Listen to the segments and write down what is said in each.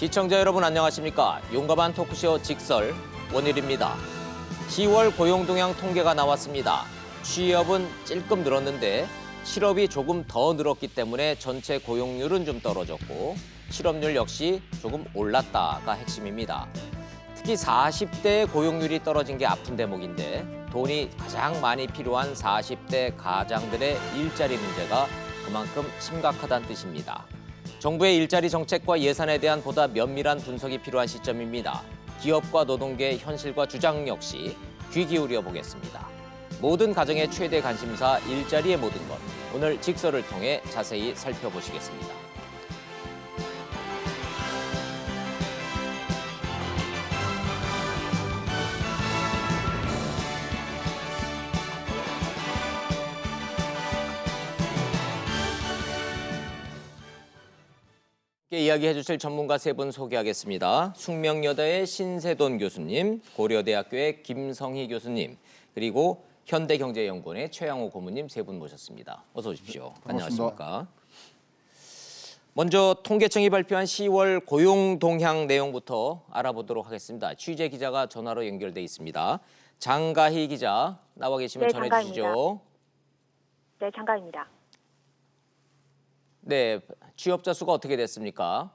시청자 여러분 안녕하십니까? 용감한 토크쇼 직설 원일입니다. 10월 고용동향 통계가 나왔습니다. 취업은 찔끔 늘었는데 실업이 조금 더 늘었기 때문에 전체 고용률은 좀 떨어졌고 실업률 역시 조금 올랐다가 핵심입니다. 특히 40대의 고용률이 떨어진 게 아픈 대목인데 돈이 가장 많이 필요한 40대 가장들의 일자리 문제가 그만큼 심각하다는 뜻입니다. 정부의 일자리 정책과 예산에 대한 보다 면밀한 분석이 필요한 시점입니다. 기업과 노동계의 현실과 주장 역시 귀 기울여 보겠습니다. 모든 가정의 최대 관심사 일자리의 모든 것. 오늘 직설을 통해 자세히 살펴보시겠습니다. 함께 이야기해 주실 전문가 세 분 소개하겠습니다. 숙명여대의 신세돈 교수님, 고려대학교의 김성희 교수님, 그리고 현대경제연구원의 최양호 고문님 세 분 모셨습니다. 어서 오십시오. 안녕하십니까. 먼저 통계청이 발표한 10월 고용 동향 내용부터 알아보도록 하겠습니다. 취재 기자가 전화로 연결돼 있습니다. 장가희 기자 나와 계시면 네, 전해주시죠. 네, 장가입니다. 네, 취업자 수가 어떻게 됐습니까?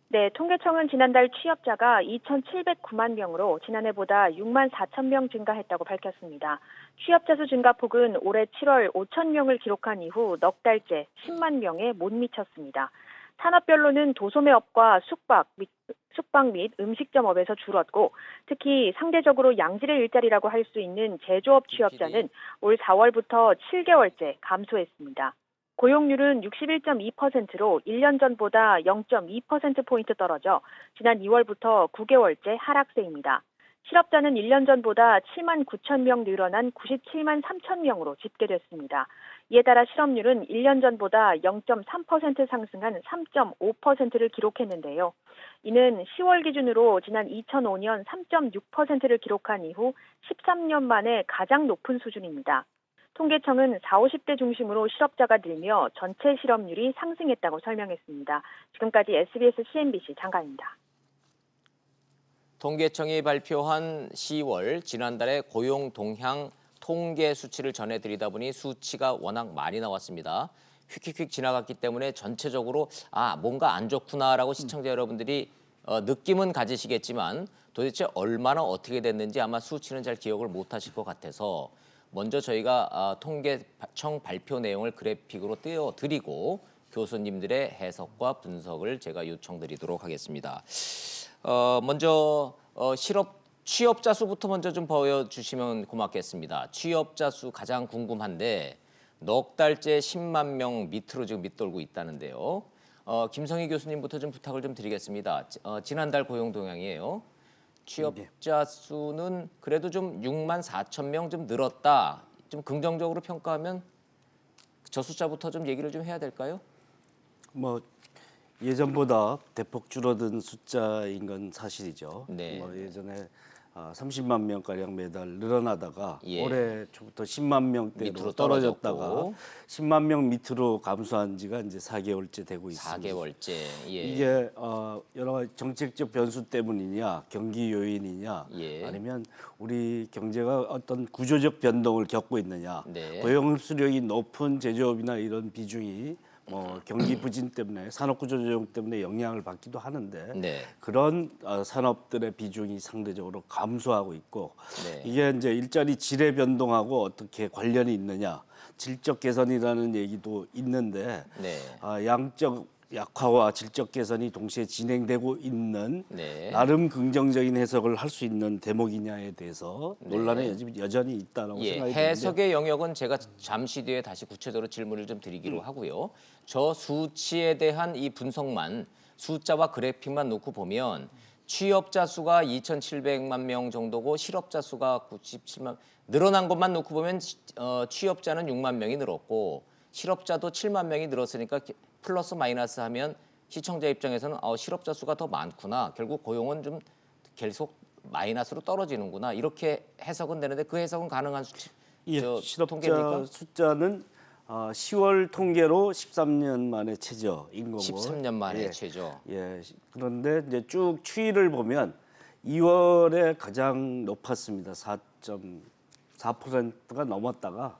네, 통계청은 지난달 취업자가 2,709만 명으로 지난해보다 6만 4천 명 증가했다고 밝혔습니다. 취업자 수 증가폭은 올해 7월 5천 명을 기록한 이후 넉 달째 10만 명에 못 미쳤습니다. 산업별로는 도소매업과 숙박 및 음식점업에서 줄었고 특히 상대적으로 양질의 일자리라고 할 수 있는 제조업 취업자는 올 4월부터 7개월째 감소했습니다. 고용률은 61.2%로 1년 전보다 0.2%포인트 떨어져 지난 2월부터 9개월째 하락세입니다. 실업자는 1년 전보다 7만 9천 명 늘어난 97만 3천 명으로 집계됐습니다. 이에 따라 실업률은 1년 전보다 0.3% 상승한 3.5%를 기록했는데요. 이는 10월 기준으로 지난 2005년 3.6%를 기록한 이후 13년 만에 가장 높은 수준입니다. 통계청은 40, 50대 중심으로 실업자가 늘며 전체 실업률이 상승했다고 설명했습니다. 지금까지 SBS CNBC 장가입니다. 통계청이 발표한 10월 지난달의 고용 동향 통계 수치를 전해드리다 보니 수치가 워낙 많이 나왔습니다. 휙휙휙 지나갔기 때문에 전체적으로 뭔가 안 좋구나라고 시청자 여러분들이 느낌은 가지시겠지만 도대체 얼마나 어떻게 됐는지 아마 수치는 잘 기억을 못하실 것 같아서 먼저 저희가 통계청 발표 내용을 그래픽으로 띄워드리고 교수님들의 해석과 분석을 제가 요청드리도록 하겠습니다. 먼저 취업자 수부터 먼저 좀 보여주시면 고맙겠습니다. 취업자 수 가장 궁금한데 넉 달째 10만 명 밑으로 지금 밑돌고 있다는데요. 김성희 교수님부터 좀 부탁을 좀 드리겠습니다. 지난달 고용 동향이에요. 취업자 수는 그래도 좀 6만 4천 명 좀 늘었다. 좀 긍정적으로 평가하면 저 숫자부터 좀 얘기를 좀 해야 될까요? 예전보다 대폭 줄어든 숫자인 건 사실이죠. 네. 예전에 30만 명가량 매달 늘어나다가 예. 올해 초부터 10만 명대로 밑으로 떨어졌다가 떨어졌고. 10만 명 밑으로 감소한 지가 이제 4개월째 되고 있습니다. 4개월째. 예. 이게 여러 가지 정책적 변수 때문이냐, 경기 요인이냐, 예. 아니면 우리 경제가 어떤 구조적 변동을 겪고 있느냐, 네. 고용 흡수력이 높은 제조업이나 이런 비중이 경기 부진 때문에 산업구조 조정 때문에 영향을 받기도 하는데 네. 그런 산업들의 비중이 상대적으로 감소하고 있고 네. 이게 이제 일자리 질의 변동하고 어떻게 관련이 있느냐 질적 개선이라는 얘기도 있는데 네. 양적 약화와 질적 개선이 동시에 진행되고 있는 네. 나름 긍정적인 해석을 할 수 있는 대목이냐에 대해서 논란이 여전히 있다라고 예, 생각이 드는데 해석의 영역은 제가 잠시 뒤에 다시 구체적으로 질문을 좀 드리기로 하고요. 저 수치에 대한 이 분석만 숫자와 그래픽만 놓고 보면 취업자 수가 2,700만 명 정도고 실업자 수가 97만 늘어난 것만 놓고 보면 취업자는 6만 명이 늘었고 실업자도 7만 명이 늘었으니까 플러스 마이너스 하면 시청자 입장에서는 실업자 수가 더 많구나. 결국 고용은 좀 계속 마이너스로 떨어지는구나. 이렇게 해석은 되는데 그 해석은 가능한 수치? 예, 통계입니까? 실업자 숫자는 10월 통계로 13년 만에 최저인 거고. 13년 만에 예. 최저. 예. 그런데 이제 쭉 추이를 보면 2월에 가장 높았습니다. 4.4%가 넘었다가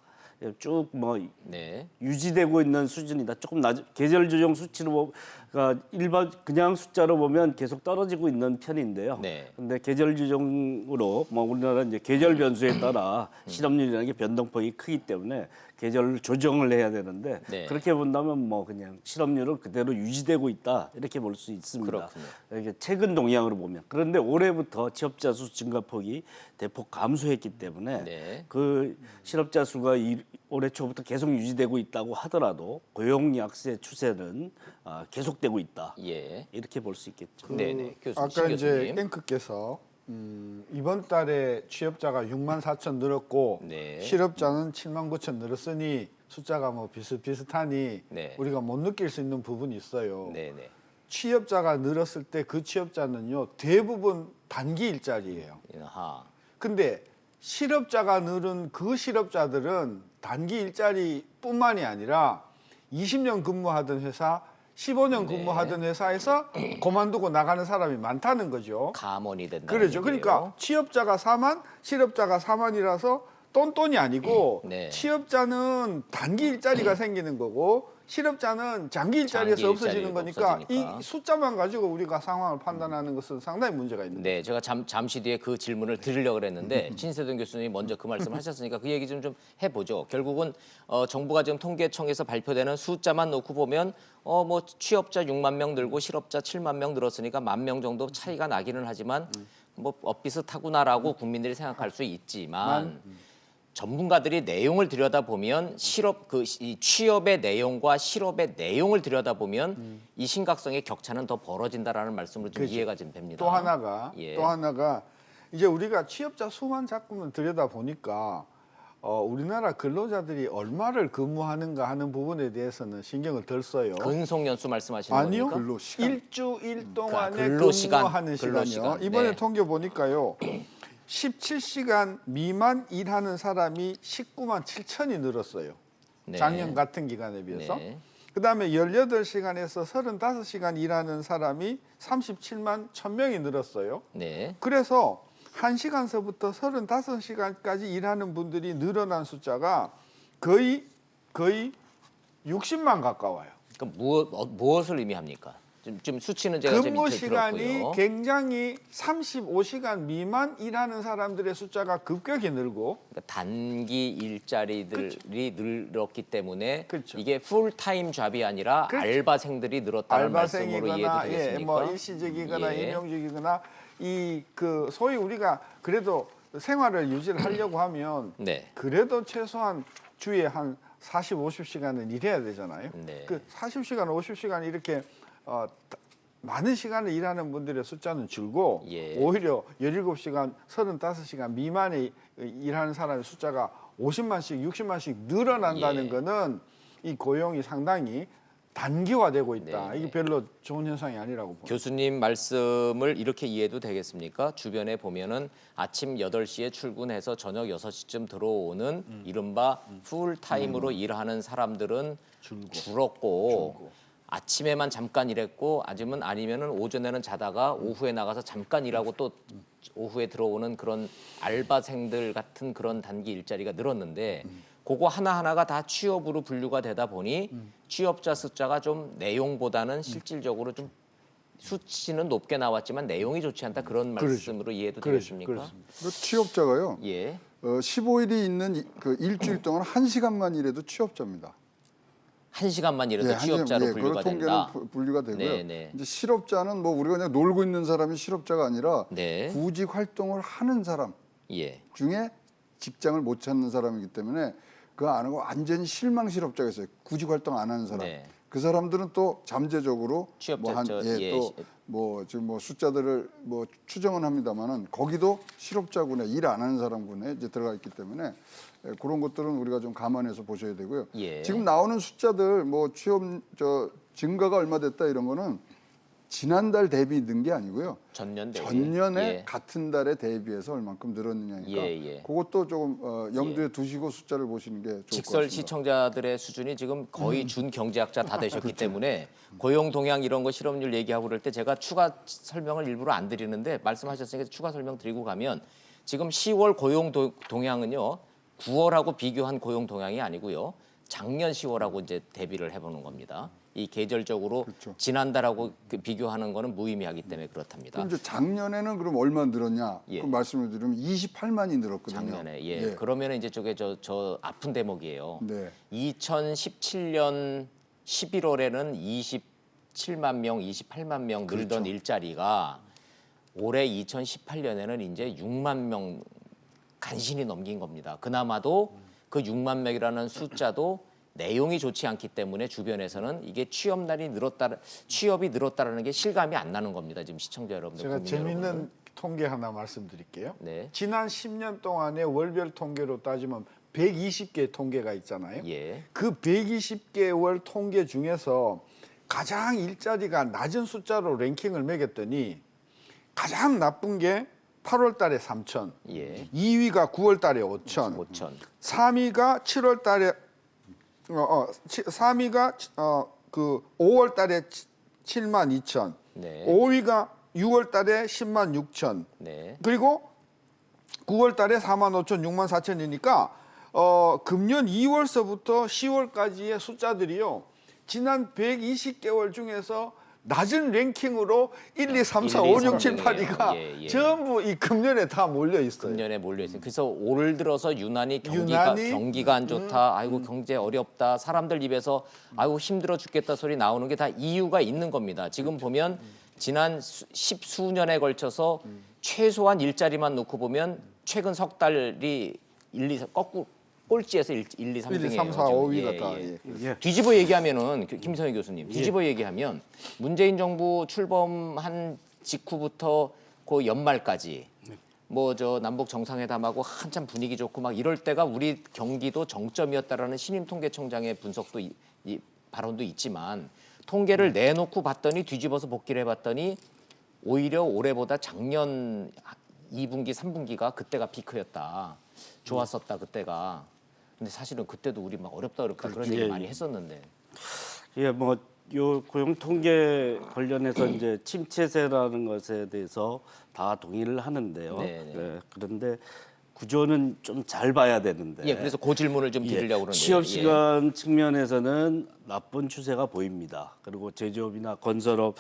쭉 뭐 네. 유지되고 있는 수준이다. 조금 계절 조정 수치로 그러니까 일반 그냥 숫자로 보면 계속 떨어지고 있는 편인데요. 네. 근데 계절 조정으로 뭐 우리나라 이제 계절 변수에 따라 실업률이라는 게 변동폭이 크기 때문에 계절 조정을 해야 되는데 네. 그렇게 본다면 뭐 그냥 실업률은 그대로 유지되고 있다 이렇게 볼 수 있습니다. 그렇군요. 이게 최근 동향으로 보면 그런데 올해부터 취업자 수 증가폭이 대폭 감소했기 때문에 네. 그 실업자 수가 올해 초부터 계속 유지되고 있다고 하더라도 고용 약세 추세는 계속되고 있다. 예. 이렇게 볼 수 있겠죠. 네네. 교수님. 아까 신 이제 교수님. 앵커께서 이번 달에 취업자가 6만 4천 늘었고 네. 실업자는 7만 9천 늘었으니 숫자가 뭐 비슷비슷하니 네. 우리가 못 느낄 수 있는 부분이 있어요. 네네. 취업자가 늘었을 때 그 취업자는요 대부분 단기 일자리예요. 아하. 근데 실업자가 늘은 그 실업자들은 단기 일자리뿐만이 아니라 20년 근무하던 회사, 15년 네. 근무하던 회사에서 그만두고 나가는 사람이 많다는 거죠. 감원이 된다. 그렇죠. 그러니까 취업자가 4만, 실업자가 4만이라서 똔똔이 아니고 네. 취업자는 단기 일자리가 생기는 거고 실업자는 장기 일자리에서 장기 없어지는 일자리가 거니까 없어지니까. 이 숫자만 가지고 우리가 상황을 판단하는 것은 상당히 문제가 있는 거예요. 네, 제가 잠시 뒤에 그 질문을 드리려고 그랬는데 신세동 교수님이 먼저 그 말씀을 하셨으니까 그 얘기 좀 해보죠. 결국은 정부가 지금 통계청에서 발표되는 숫자만 놓고 보면 뭐 취업자 6만 명 늘고 실업자 7만 명 늘었으니까 1만 명 정도 차이가 나기는 하지만 뭐 비슷하구나라고 국민들이 생각할 수 있지만 전문가들이 내용을 들여다보면 이 취업의 내용과 실업의 내용을 들여다보면 이 심각성의 격차는 더 벌어진다라는 말씀으로 좀 그렇죠. 이해가 좀 됩니다. 또 하나가 예. 이제 우리가 취업자 수만 자꾸만 들여다 보니까 우리나라 근로자들이 얼마를 근무하는가 하는 부분에 대해서는 신경을 덜 써요. 근속 연수 말씀하시는 아니요. 겁니까? 일주일 동안에 근로시간, 근무하는 시간이요. 근로시간. 이번에 네. 통계 보니까요. 17시간 미만 일하는 사람이 19만 7천이 늘었어요. 네. 작년 같은 기간에 비해서. 네. 그다음에 18시간에서 35시간 일하는 사람이 37만 1,000명이 늘었어요. 네. 그래서 1시간서부터 35시간까지 일하는 분들이 늘어난 숫자가 거의 60만 가까워요. 그러니까 무엇을 의미합니까? 좀 수치는 제가 좀 근무 밑에 시간이 들었고요. 굉장히 35시간 미만 일하는 사람들의 숫자가 급격히 늘고 그러니까 단기 일자리들이 늘었기 때문에 그렇죠. 이게 풀타임 잡이 아니라 그렇죠. 알바생들이 늘었다는 말씀으로 알바생이거나 이해도 되겠습니까? 뭐 일시직이거나 예. 임용직이거나 이 그 소위 우리가 그래도 생활을 유지를 하려고 하면 네. 그래도 최소한 주에 한 40, 50시간은 일해야 되잖아요. 네. 그 40시간, 50시간 이렇게 많은 시간을 일하는 분들의 숫자는 줄고 예. 오히려 17시간, 35시간 미만에 일하는 사람의 숫자가 50만씩, 60만씩 늘어난다는 예. 거는 이 고용이 상당히 단기화되고 있다. 네. 이게 별로 좋은 현상이 아니라고 봅니다. 교수님 말씀을 이렇게 이해도 되겠습니까? 주변에 보면은 아침 8시에 출근해서 저녁 6시쯤 들어오는 이른바 풀타임으로 일하는 사람들은 줄었고 아침에만 잠깐 일했고 아니면은 오전에는 자다가 오후에 나가서 잠깐 일하고 또 오후에 들어오는 그런 알바생들 같은 그런 단기 일자리가 늘었는데 그거 하나하나가 다 취업으로 분류가 되다 보니 취업자 숫자가 좀 내용보다는 실질적으로 좀 수치는 높게 나왔지만 내용이 좋지 않다 그런 말씀으로 이해도 되겠습니까? 그렇습니다. 그 취업자가요. 예. 15일이 있는 그 일주일 동안 1시간만 일해도 취업자입니다. 1시간만 일해도 한 취업자로 시간, 분류가 그런 된다. 통계는 분류가 되고요. 네, 네. 이제 실업자는 뭐 우리가 그냥 놀고 있는 사람이 실업자가 아니라 네. 구직 활동을 하는 사람 예. 중에 직장을 못 찾는 사람이기 때문에 그거 안 하고 완전히 실망 실업자가 있어요. 구직 활동 안 하는 사람. 네. 그 사람들은 또 잠재적으로 취업자, 또 지금 뭐 숫자들을 뭐 추정은 합니다만은 거기도 실업자군에 일 안 하는 사람군에 이제 들어가 있기 때문에 그런 것들은 우리가 좀 감안해서 보셔야 되고요. 예. 지금 나오는 숫자들 뭐 취업 증가가 얼마 됐다 이런 거는 지난달 대비 는 게 아니고요. 전년 대비. 전년에 예. 같은 달에 대비해서 얼만큼 늘었느냐니까 예. 그것도 조금 염두에 두시고 숫자를 보시는 게 좋을 것 직설 같습니다. 시청자들의 수준이 지금 거의 준 경제학자 다 되셨기 때문에 고용 동향 이런 거 실업률 얘기하고 그럴 때 제가 추가 설명을 일부러 안 드리는데 말씀하셨으니까 추가 설명 드리고 가면 지금 10월 고용 동향은요 9월하고 비교한 고용 동향이 아니고요 작년 10월하고 이제 대비를 해보는 겁니다. 이 계절적으로 그렇죠. 지난달하고 비교하는 거는 무의미하기 때문에 그렇답니다. 그럼 이제 작년에는 그럼 얼마 늘었냐? 예. 그 말씀을 드리면 28만이 늘었거든요. 작년에 그러면 이제 저게 저 아픈 대목이에요. 네. 2017년 11월에는 27만 명, 28만 명 늘던 그렇죠. 일자리가 올해 2018년에는 이제 6만 명 간신히 넘긴 겁니다. 그나마도 그 6만 명이라는 숫자도 내용이 좋지 않기 때문에 주변에서는 이게 취업이 늘었다라는 게 실감이 안 나는 겁니다. 지금 시청자 여러분들, 제가 국민 재밌는 여러분들. 통계 하나 말씀드릴게요. 네. 지난 10년 동안의 월별 통계로 따지면 120개 통계가 있잖아요. 예. 그 120개월 통계 중에서 가장 일자리가 낮은 숫자로 랭킹을 매겼더니 가장 나쁜 게 8월 달에 3천, 예. 2위가 9월 달에 5천, 5천. 3위가 7월 달에 3위가 그 5월 달에 7만 2천, 네. 5위가 6월 달에 10만 6천, 네. 그리고 9월 달에 4만 5천, 6만 4천이니까 금년 2월서부터 10월까지의 숫자들이요. 지난 120개월 중에서 낮은 랭킹으로 1, 2, 3, 4, 5, 6, 7, 8위가 예. 전부 이 금년에 다 몰려 있어요. 금년에 몰려 있어요. 그래서 올 들어서 유난히 유난히? 경기가 안 좋다. 아이고 경제 어렵다. 사람들 입에서 아이고 힘들어 죽겠다 소리 나오는 게 다 이유가 있는 겁니다. 지금 보면 지난 십수년에 걸쳐서 최소한 일자리만 놓고 보면 최근 석 달이 1, 2, 3 거꾸로 꼴찌에서 1, 2, 3등이에요. 1, 2, 3, 4, 5위가 다. 예. 뒤집어 얘기하면은 김성희 교수님 뒤집어 얘기하면 문재인 정부 출범한 직후부터 그 연말까지 뭐 저 남북 정상회담하고 한참 분위기 좋고 막 이럴 때가 우리 경기도 정점이었다라는 신임 통계청장의 분석도 이 발언도 있지만 통계를 내놓고 봤더니 뒤집어서 복기를 해봤더니 오히려 올해보다 작년 2분기, 3분기가 그때가 피크였다. 좋았었다 그때가. 근데 사실은 그때도 우리 막 어렵다 그런 얘기 많이 했었는데. 예, 뭐 요 고용 통계 관련해서 이제 침체세라는 것에 대해서 다 동의를 하는데요. 네. 예, 그런데 구조는 좀 잘 봐야 되는데. 예, 그래서 그 질문을 좀 드리려고 그러는데. 취업 시간 측면에서는 나쁜 추세가 보입니다. 그리고 제조업이나 건설업,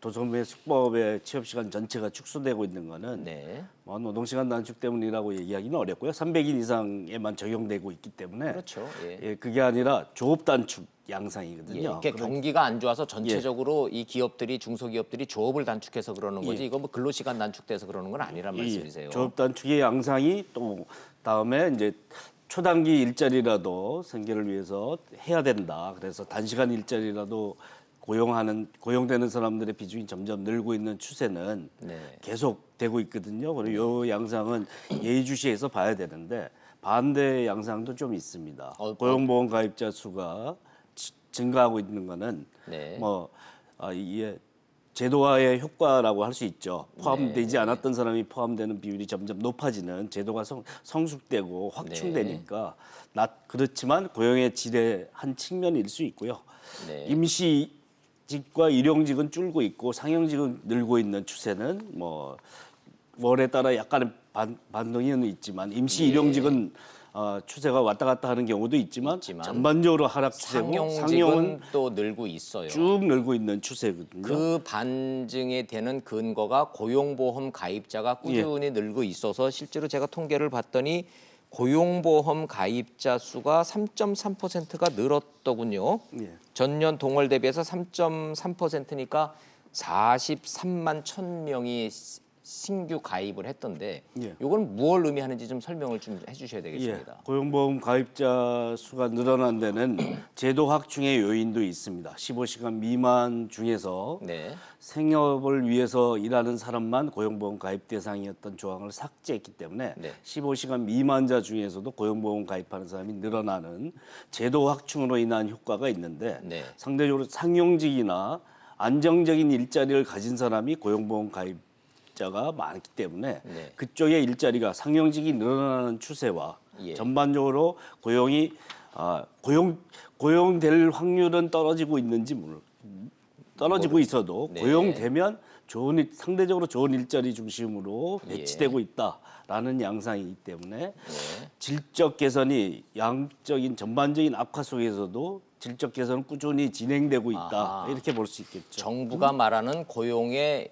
도소매 숙박업의 취업 시간 전체가 축소되고 있는 거는 네. 뭐 노동 시간 단축 때문이라고 얘기하기는 어렵고요. 300일 이상에만 적용되고 있기 때문에 그렇죠. 예. 예, 그게 아니라 조업 단축 양상이거든요. 예, 이게 경기가 안 좋아서 전체적으로 이 기업들이 중소기업들이 조업을 단축해서 그러는 거지 이거 뭐 근로시간 단축돼서 그러는 건 아니란 말씀이세요. 조업 단축의 양상이 또 다음에 이제 초단기 일자리라도 생계를 위해서 해야 된다. 그래서 단시간 일자리라도 고용되는 사람들의 비중이 점점 늘고 있는 추세는 네. 계속 되고 있거든요. 그리고 이 양상은 예의주시해서 봐야 되는데 반대 양상도 좀 있습니다. 고용보험 가입자 수가 증가하고 있는 거는 네. 이게 제도화의 효과라고 할 수 있죠. 포함되지 네. 않았던 사람이 포함되는 비율이 점점 높아지는 제도가 성숙되고 확충되니까 그렇지만 고용의 질의 한 측면일 수 있고요. 네. 임시직과 일용직은 줄고 있고 상용직은 늘고 있는 추세는 뭐 월에 따라 약간의 반등은 있지만 임시 일용직은 추세가 왔다 갔다 하는 경우도 있지만 전반적으로 하락 추세고 상용은 또 늘고 있어요. 쭉 늘고 있는 추세거든요. 그 반증에 되는 근거가 고용보험 가입자가 꾸준히 늘고 있어서 실제로 제가 통계를 봤더니 고용보험 가입자 수가 3.3%가 늘었더군요. 예. 전년 동월 대비해서 3.3%니까 43만 1,000명이 신규 가입을 했던데 예. 이건 무엇을 의미하는지 좀 설명을 좀 해주셔야 되겠습니다. 예, 고용보험 가입자 수가 늘어난 데는 제도 확충의 요인도 있습니다. 15시간 미만 중에서 네. 생업을 위해서 일하는 사람만 고용보험 가입 대상이었던 조항을 삭제했기 때문에 네. 15시간 미만자 중에서도 고용보험 가입하는 사람이 늘어나는 제도 확충으로 인한 효과가 있는데 네. 상대적으로 상용직이나 안정적인 일자리를 가진 사람이 고용보험 가입자가 많기 때문에 네. 그쪽의 일자리가 상용직이 늘어나는 추세와 예. 전반적으로 고용될 확률은 떨어지고 있어도 네. 고용되면 상대적으로 좋은 일자리 중심으로 예. 배치되고 있다라는 양상이기 때문에 질적 개선이 양적인 전반적인 악화 속에서도 질적 개선은 꾸준히 진행되고 있다 아하. 이렇게 볼 수 있겠죠. 정부가 말하는 고용의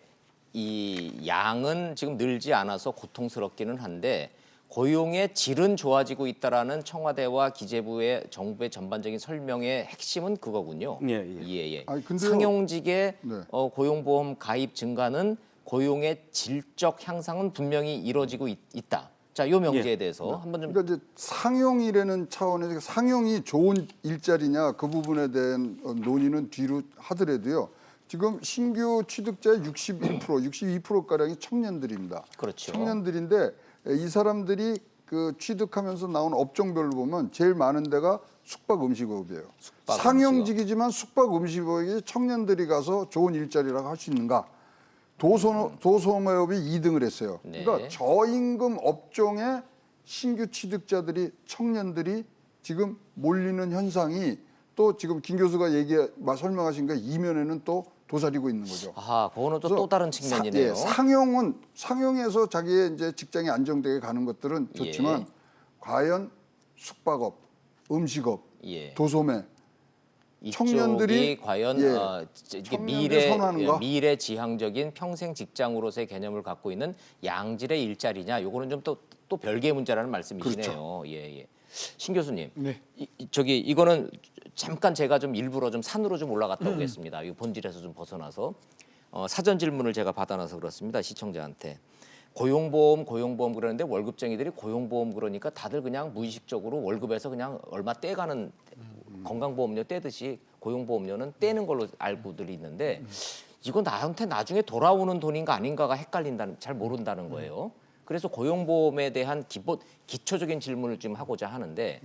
이 양은 지금 늘지 않아서 고통스럽기는 한데 고용의 질은 좋아지고 있다라는 청와대와 기재부의 정부의 전반적인 설명의 핵심은 그거군요. 예, 예. 예. 아니, 근데요. 상용직의 네. 고용보험 가입 증가는 고용의 질적 향상은 분명히 이루어지고 있다. 자, 요 명제에 예. 대해서 한번 좀 그러니까 이제 상용이라는 차원에서 상용이 좋은 일자리냐 그 부분에 대한 논의는 뒤로 하더라도요. 지금 신규 취득자의 62%가량이 청년들입니다. 그렇죠. 청년들인데 이 사람들이 그 취득하면서 나온 업종별로 보면 제일 많은 데가 숙박 음식업이에요. 숙박, 상용직이지만 숙박 음식업이 청년들이 가서 좋은 일자리라고 할 수 있는가? 도소매업이 2등을 했어요. 네. 그러니까 저임금 업종의 신규 취득자들이 청년들이 지금 몰리는 현상이 또 지금 김 교수가 설명하신 거 이면에는 또 도사리고 있는 거죠. 아하, 그거는 또 그래서 다른 측면이네요. 상용에서 자기의 이제 직장이 안정되게 가는 것들은 좋지만 예. 과연 숙박업, 음식업, 예. 도소매 청년들이 청년들이- 과연 예. 이게 청년들이 선호하는가? 미래 지향적인 평생 직장으로서의 개념을 갖고 있는 양질의 일자리냐, 요거는 좀 또 별개의 문제라는 말씀이시네요. 예. 신 교수님, 네. 이거는 잠깐 제가 좀 일부러 좀 산으로 좀 올라갔다 오겠습니다. 이 본질에서 좀 벗어나서 사전 질문을 제가 받아놔서 그렇습니다. 시청자한테. 고용보험 그러는데 월급쟁이들이 고용보험 그러니까 다들 그냥 무의식적으로 월급에서 그냥 얼마 떼가는 건강보험료 떼듯이 고용보험료는 떼는 걸로 알고들 있는데 이거 나한테 나중에 돌아오는 돈인가 아닌가가 헷갈린다는, 잘 모른다는 거예요. 그래서 고용보험에 대한 기초적인 질문을 좀 하고자 하는데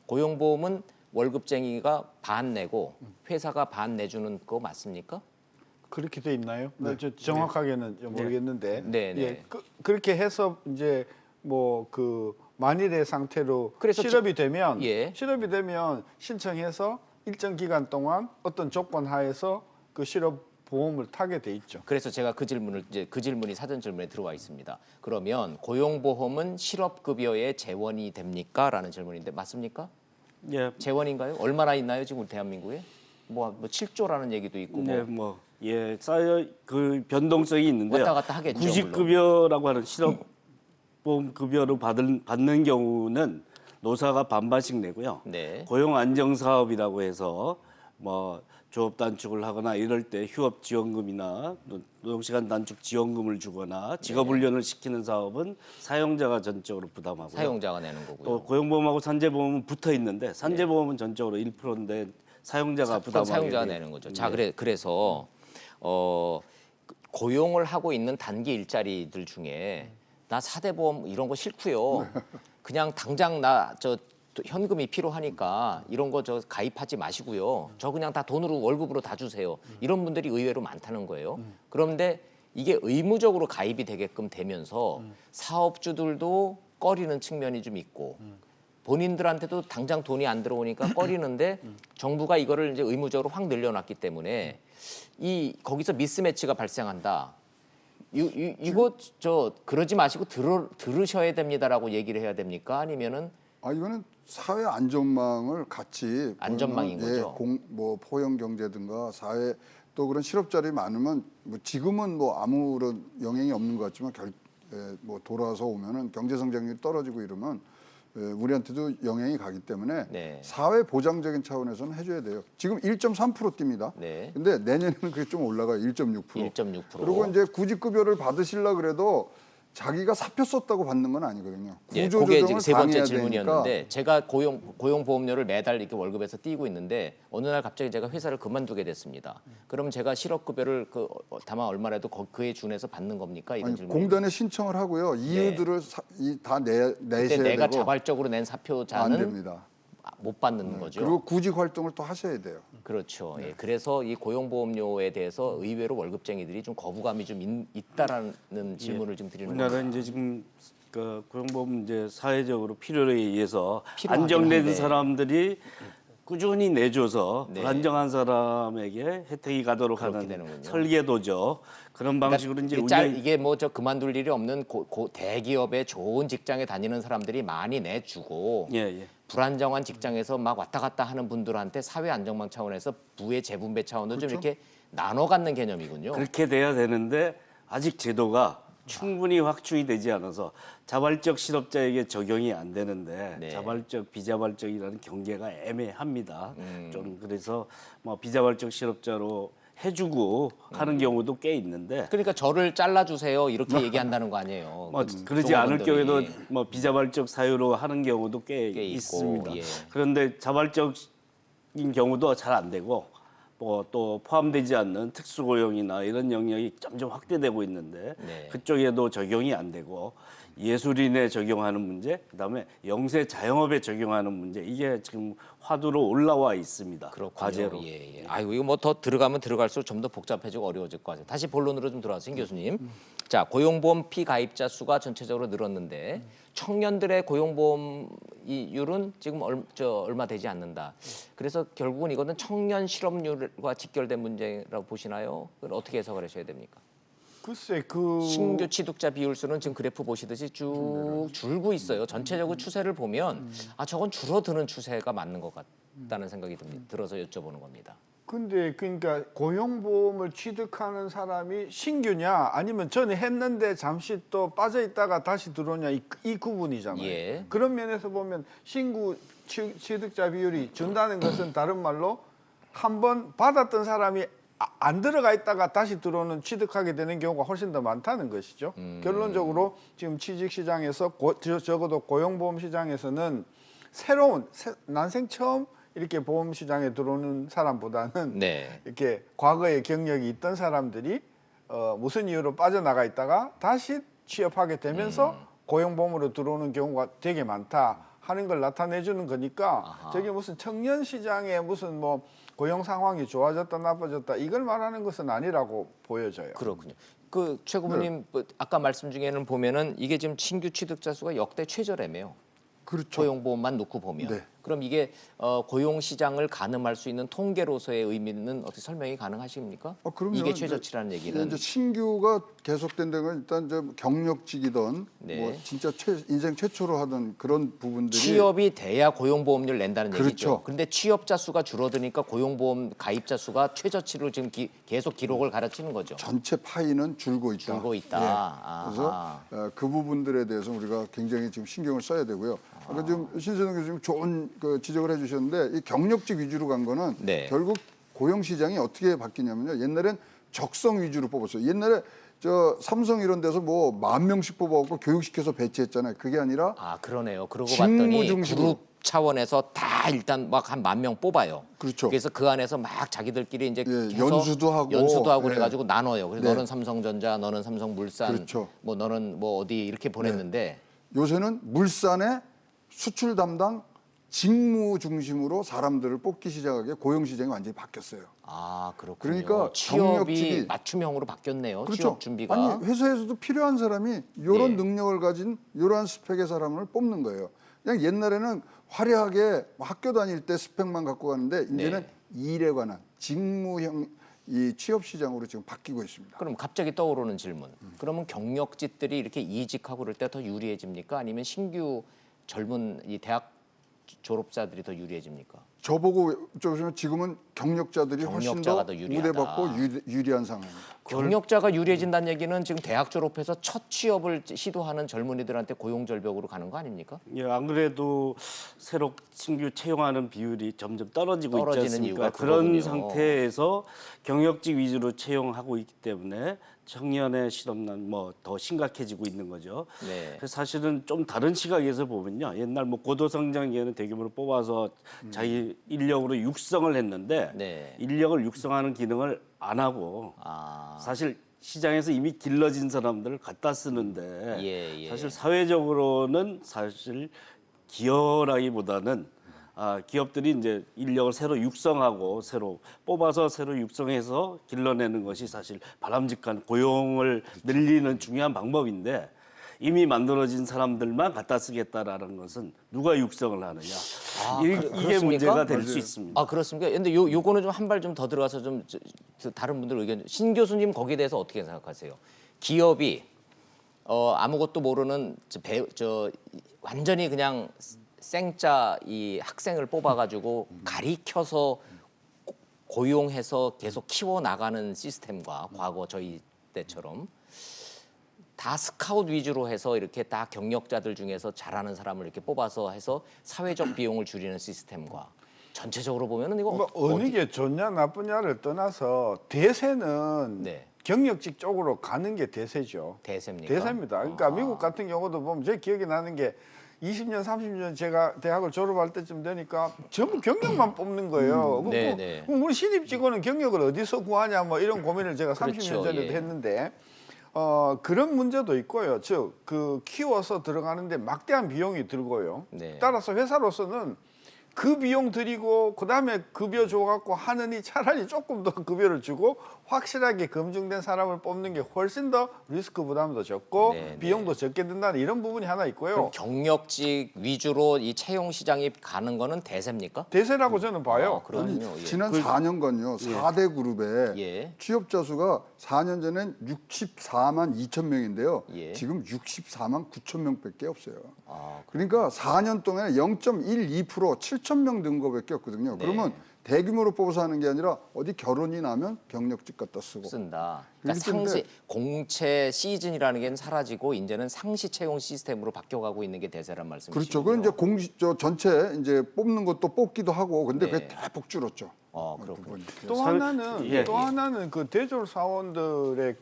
고용보험은 월급쟁이가 반 내고 회사가 반 내주는 거 맞습니까? 그렇게 돼 있나요? 저 정확하게는 좀 모르겠는데. 네. 예, 그렇게 해서 이제 뭐 그 만일의 상태로 그래서 실업이 되면 예. 신청해서 일정 기간 동안 어떤 조건 하에서 그 실업 보험을 타게 돼 있죠. 그래서 제가 그 질문이 사전 질문에 들어와 있습니다. 그러면 고용보험은 실업급여의 재원이 됩니까? 라는 질문인데 맞습니까? 예. 재원인가요? 얼마나 있나요 지금 대한민국에? 뭐 7조라는 얘기도 있고 네, 쌓여 그 변동성이 있는데요. 왔다 갔다 하겠죠, 구직급여라고 하는 실업보험 급여를 받는 경우는 노사가 반반씩 내고요. 네. 고용안정사업이라고 해서 뭐 조업 단축을 하거나 이럴 때 휴업지원금이나 노동시간 단축 지원금을 주거나 직업훈련을 시키는 사업은 사용자가 전적으로 부담하고요. 사용자가 내는 거고요. 또 고용보험하고 산재보험은 붙어 있는데 산재보험은 전적으로 1%인데 사용자가 부담하게 사용자가 돼요. 내는 거죠. 자, 그래서 고용을 하고 있는 단기 일자리들 중에 나 사대보험 이런 거 싫고요. 그냥 당장 현금이 필요하니까 이런 거 가입하지 마시고요. 저 그냥 다 돈으로 월급으로 다 주세요. 이런 분들이 의외로 많다는 거예요. 그런데 이게 의무적으로 가입이 되게끔 되면서 사업주들도 꺼리는 측면이 좀 있고 본인들한테도 당장 돈이 안 들어오니까 꺼리는데 정부가 이거를 이제 의무적으로 확 늘려놨기 때문에 거기서 미스매치가 발생한다. 이거 그러지 마시고 들으셔야 됩니다라고 얘기를 해야 됩니까? 아니면은 이거는 사회 안전망을 같이 안전망인 보면, 거죠. 뭐 포용 경제든가 사회 또 그런 실업자리 많으면 뭐 지금은 뭐 아무런 영향이 없는 것 같지만 뭐 돌아서 오면은 경제 성장률이 떨어지고 이러면 우리한테도 영향이 가기 때문에 네. 사회 보장적인 차원에서는 해줘야 돼요. 지금 1.3% 뜁니다. 네. 근데 내년에는 그게 좀 올라가요. 1.6%. 1.6%. 그리고 이제 구직급여를 받으시려 그래도 자기가 사표 썼다고 받는 건 아니거든요. 예, 구조 그게 조정을 지금 세 번째 당해야 질문이었는데 되니까. 제가 고용보험료를 매달 이렇게 월급에서 띄고 있는데 어느 날 갑자기 제가 회사를 그만두게 됐습니다. 그럼 제가 실업급여를 다만 얼마라도 그에 준해서 받는 겁니까? 이런 질문. 공단에 신청을 하고요. 이유들을 다 내셔야 그때 내가 되고 자발적으로 낸 안 사표자는 됩니다. 못 받는 거죠. 그리고 구직 활동을 또 하셔야 돼요. 그렇죠. 예, 그래서 이 고용보험료에 대해서 의외로 월급쟁이들이 좀 거부감이 좀 있다라는 질문을 좀 드리는 우리나라 겁니다. 이제 지금 그 고용보험 이제 사회적으로 필요에 의해서 필요하긴 안정된 한데. 사람들이 꾸준히 내줘서 네. 불안정한 사람에게 혜택이 가도록 그렇게 하는 되는군요. 설계도죠. 그런 방식으로 이제 이게 뭐 저 그만둘 일이 없는 대기업의 좋은 직장에 다니는 사람들이 많이 내주고 예, 예. 불안정한 직장에서 막 왔다 갔다 하는 분들한테 사회 안정망 차원에서 부의 재분배 차원으로 좀 이렇게 나눠 갖는 개념이군요. 그렇게 돼야 되는데 아직 제도가 충분히 확충이 되지 않아서 자발적 실업자에게 적용이 안 되는데 네. 자발적 비자발적이라는 경계가 애매합니다. 좀 그래서 뭐 비자발적 실업자로 해주고 하는 경우도 꽤 있는데 그러니까 저를 잘라주세요 이렇게 얘기한다는 거 아니에요. 뭐 그러지 않을 종업원들이. 경우에도 뭐 비자발적 사유로 하는 경우도 꽤 꽤 있고, 있습니다. 예. 그런데 자발적인 경우도 잘 안 되고 뭐 또 포함되지 않는 특수고용이나 이런 영역이 점점 확대되고 있는데 네. 그쪽에도 적용이 안 되고 예술인에 적용하는 문제, 그다음에 영세 자영업에 적용하는 문제 이게 지금 화두로 올라와 있습니다. 그렇군요. 과제로. 예, 예. 아이고 이거 뭐 더 들어가면 들어갈수록 좀 더 복잡해지고 어려워질 것 같아요. 다시 본론으로 좀 들어와서 신 교수님. 자, 고용보험 피가입자 수가 전체적으로 늘었는데 청년들의 고용보험 이율은 지금 얼마 되지 않는다. 그래서 결국은 이거는 청년 실업률과 직결된 문제라고 보시나요? 그걸 어떻게 해석을 하셔야 됩니까? 글쎄 신규 취득자 비율수는 지금 그래프 보시듯이 쭉 줄고 있어요. 전체적으로 추세를 보면 아 저건 줄어드는 추세가 맞는 것 같다는 생각이 들어서 여쭤보는 겁니다. 근데 그러니까 고용보험을 취득하는 사람이 신규냐 아니면 전에 했는데 잠시 또 빠져 있다가 다시 들어오냐 이 구분이잖아요. 예. 그런 면에서 보면 신규 취득자 비율이 준다는 것은 다른 말로 한 번 받았던 사람이 안 들어가 있다가 다시 들어오는 취득하게 되는 경우가 훨씬 더 많다는 것이죠. 결론적으로 지금 취직 시장에서 적어도 고용보험 시장에서는 새로운 난생 처음 이렇게 보험 시장에 들어오는 사람보다는 네. 이렇게 과거에 경력이 있던 사람들이 무슨 이유로 빠져나가 있다가 다시 취업하게 되면서 고용보험으로 들어오는 경우가 되게 많다 하는 걸 나타내주는 거니까 아하. 저게 무슨 청년 시장에 무슨 뭐 고용 상황이 좋아졌다 나빠졌다 이걸 말하는 것은 아니라고 보여져요. 그렇군요. 그 최고부님 뭐 아까 말씀 중에는 보면은 이게 지금 신규 취득자 수가 역대 최저래매요. 그렇죠. 고용보험만 놓고 보면. 네. 그럼 이게 고용 시장을 가늠할 수 있는 통계로서의 의미는 어떻게 설명이 가능하십니까? 그럼요. 이게 최저치라는 얘기는. 이제 신규가 계속된다는 건 일단 저 경력직이던 네. 뭐 진짜 인생 최초로 하던 그런 부분들이 취업이 돼야 고용보험료를 낸다는 그렇죠. 얘기죠. 그런데 취업자 수가 줄어드니까 고용보험 가입자 수가 최저치로 지금 계속 기록을 갈아치는 거죠. 전체 파이는 줄고 있다. 줄고 있다. 예. 아하. 그래서 그 부분들에 대해서 우리가 굉장히 지금 신경을 써야 되고요. 아까 지금 신세동 교수님 좋은 그 지적을 해주셨는데 이 경력직 위주로 간 거는 네. 결국 고용 시장이 어떻게 바뀌냐면요. 옛날엔 적성 위주로 뽑았어요. 옛날에 저 삼성 이런 데서 뭐 10,000명씩 뽑아갖고 교육시켜서 배치했잖아요. 그게 아니라 아 그러네요. 그러고 직무 봤더니 중심으로. 그룹 차원에서 다 일단 막 한 10,000명 뽑아요. 그렇죠. 그래서 그 안에서 막 자기들끼리 이제 예, 계속 연수도 하고. 예. 그래가지고 나눠요. 그래서 네. 너는 삼성전자, 너는 삼성물산, 그렇죠. 뭐 너는 뭐 어디 이렇게 보냈는데 요새는 물산의 수출 담당 직무 중심으로 사람들을 뽑기 시작하게 고용 시장이 완전히 바뀌었어요. 아 그렇군요. 그러니까 취업이 경력직이- 맞춤형으로 바뀌었네요. 그렇죠. 취업 준비가. 아니 회사에서도 필요한 사람이 이런 예. 능력을 가진 이러한 스펙의 사람을 뽑는 거예요. 그냥 옛날에는 화려하게 학교 다닐 때 스펙만 갖고 가는데 이제는 네. 일에 관한 직무형 이 취업 시장으로 지금 바뀌고 있습니다. 그럼 갑자기 떠오르는 질문. 그러면 경력직들이 이렇게 이직하고 그럴 때 더 유리해집니까? 아니면 신규 젊은 이 대학 졸업자들이 더 유리해집니까? 저보고 좀 지금은 경력자들이 훨씬 경력자가 더 더 유리하다. 우대받고 유리한 상황입니다. 경력자가 유리해진다는 얘기는 지금 대학 졸업해서 첫 취업을 시도하는 젊은이들한테 고용 절벽으로 가는 거 아닙니까? 예, 안 그래도 새로 신규 채용하는 비율이 점점 떨어지고 있지 떨어지는 않습니까? 이유가 그런 그거군요. 상태에서 경력직 위주로 채용하고 있기 때문에 청년의 실업난 뭐 더 심각해지고 있는 거죠. 네. 그래서 사실은 좀 다른 시각에서 보면요. 옛날 뭐 고도성장기에는 대규모로 뽑아서 자기 인력으로 육성을 했는데 네. 인력을 육성하는 기능을 안 하고 아, 사실 시장에서 이미 길러진 사람들을 갖다 쓰는데 예, 예. 사실 사회적으로는 사실 기여라기보다는 기업들이 이제 인력을 새로 육성하고 새로 뽑아서 새로 육성해서 길러내는 것이 사실 바람직한 고용을 늘리는 중요한 방법인데 이미 만들어진 사람들만 갖다 쓰겠다라는 것은 누가 육성을 하느냐. 이게 그렇습니까? 문제가 될 수 있습니다. 아 그렇습니까? 근데 요거는 좀 한 발 좀 더 들어가서 좀 다른 분들 의견 신 교수님 거기에 대해서 어떻게 생각하세요? 기업이 아무것도 모르는 완전히 그냥 생짜 이 학생을 뽑아가지고 가리켜서 고용해서 계속 키워 나가는 시스템과 과거 저희 때처럼 다 스카웃 위주로 해서 이렇게 다 경력자들 중에서 잘하는 사람을 이렇게 뽑아서 해서 사회적 비용을 줄이는 시스템과 전체적으로 보면은 이거 뭐 어느 게 좋냐 나쁘냐를 떠나서 대세는 네. 경력직 쪽으로 가는 게 대세죠. 대세입니까? 대세입니다. 그러니까 미국 같은 경우도 보면 제 기억이 나는 게 20년, 30년 제가 대학을 졸업할 때쯤 되니까 전부 경력만 뽑는 거예요. 네, 네. 그럼 우리 신입 직원은 경력을 어디서 구하냐 뭐 이런 고민을 제가 30년 그렇죠, 전에도 예. 했는데 그런 문제도 있고요. 즉 그 키워서 들어가는데 막대한 비용이 들고요. 네. 따라서 회사로서는 그 비용 들이고 그다음에 급여 줘갖고 하느니 차라리 조금 더 급여를 주고 확실하게 검증된 사람을 뽑는 게 훨씬 더 리스크 부담도 적고 네, 비용도 적게 든다는 이런 부분이 하나 있고요. 그럼 경력직 위주로 이 채용 시장이 가는 거는 대세입니까? 대세라고 저는 봐요. 그렇군요. 예. 지난 4년간요. 4대 그룹에 예. 취업자 수가 4년 전엔 64만 2천 명인데요. 예. 지금 64만 9천 명밖에 없어요. 아, 그러니까 4년 동안에 0.12% 7천 명 는 거밖에 없거든요. 네. 그러면 대규모로 뽑아서 하는 게 아니라 어디 결혼이 나면 경력직 갖다 쓰고. 쓴다. 그러니까 그렇기 때문에 상시 공채 시즌이라는 게 사라지고 이제는 상시 채용 시스템으로 바뀌어가고 있는 게 대세란 말씀이시죠? 그렇죠. 그건 이제 전체 이제 뽑는 것도 뽑기도 하고, 근데 네. 그게 대폭 줄었죠. 그렇군요. 부분이. 또 사- 하나는 예, 또 예. 하나는 그 대졸 사원들의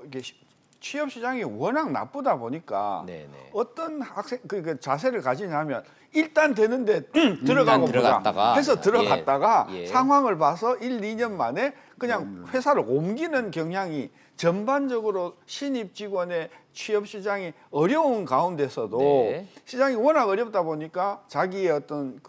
이게 취업 시장이 워낙 나쁘다 보니까 네, 네. 어떤 학생 그 자세를 가지냐면 일단 되는데 들어가고 보자 들어갔다가, 해서 들어갔다가 예, 예. 상황을 봐서 1, 2년 만에 그냥 회사를 옮기는 경향이 전반적으로 신입 직원의 취업 시장이 어려운 가운데서도 네. 시장이 워낙 어렵다 보니까 자기의 어떤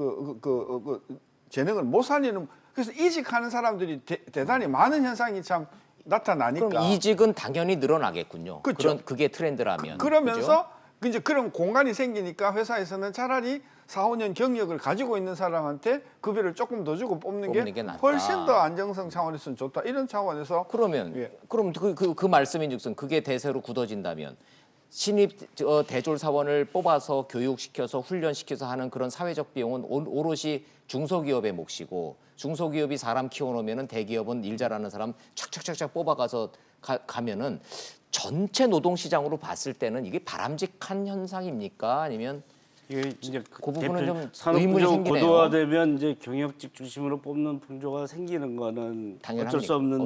재능을 못 살리는 그래서 이직하는 사람들이 대단히 많은 현상이 참 나타나니까 그럼 이직은 당연히 늘어나겠군요. 그렇죠. 그게 트렌드라면. 그러면서 이제 그런 공간이 생기니까 회사에서는 차라리 4, 5년 경력을 가지고 있는 사람한테 급여를 조금 더 주고 뽑는 뽑는 게 게 낫다. 훨씬 더 안정성 차원에서는 좋다. 이런 차원에서 그러면 예. 그럼 그 말씀인즉슨 그게 대세로 굳어진다면 신입 대졸 사원을 뽑아서 교육시켜서 훈련시켜서 하는 그런 사회적 비용은 오롯이 중소기업의 몫이고 중소기업이 사람 키워놓으면은 대기업은 일 잘하는 사람 착착착착 뽑아가서 가면은 전체 노동시장으로 봤을 때는 이게 바람직한 현상입니까? 아니면 이게 이제 그 부분은 좀 의문이 산업구조 생기네요. 고도화되면 이제 경력직 중심으로 뽑는 풍조가 생기는 거는 당연합니다.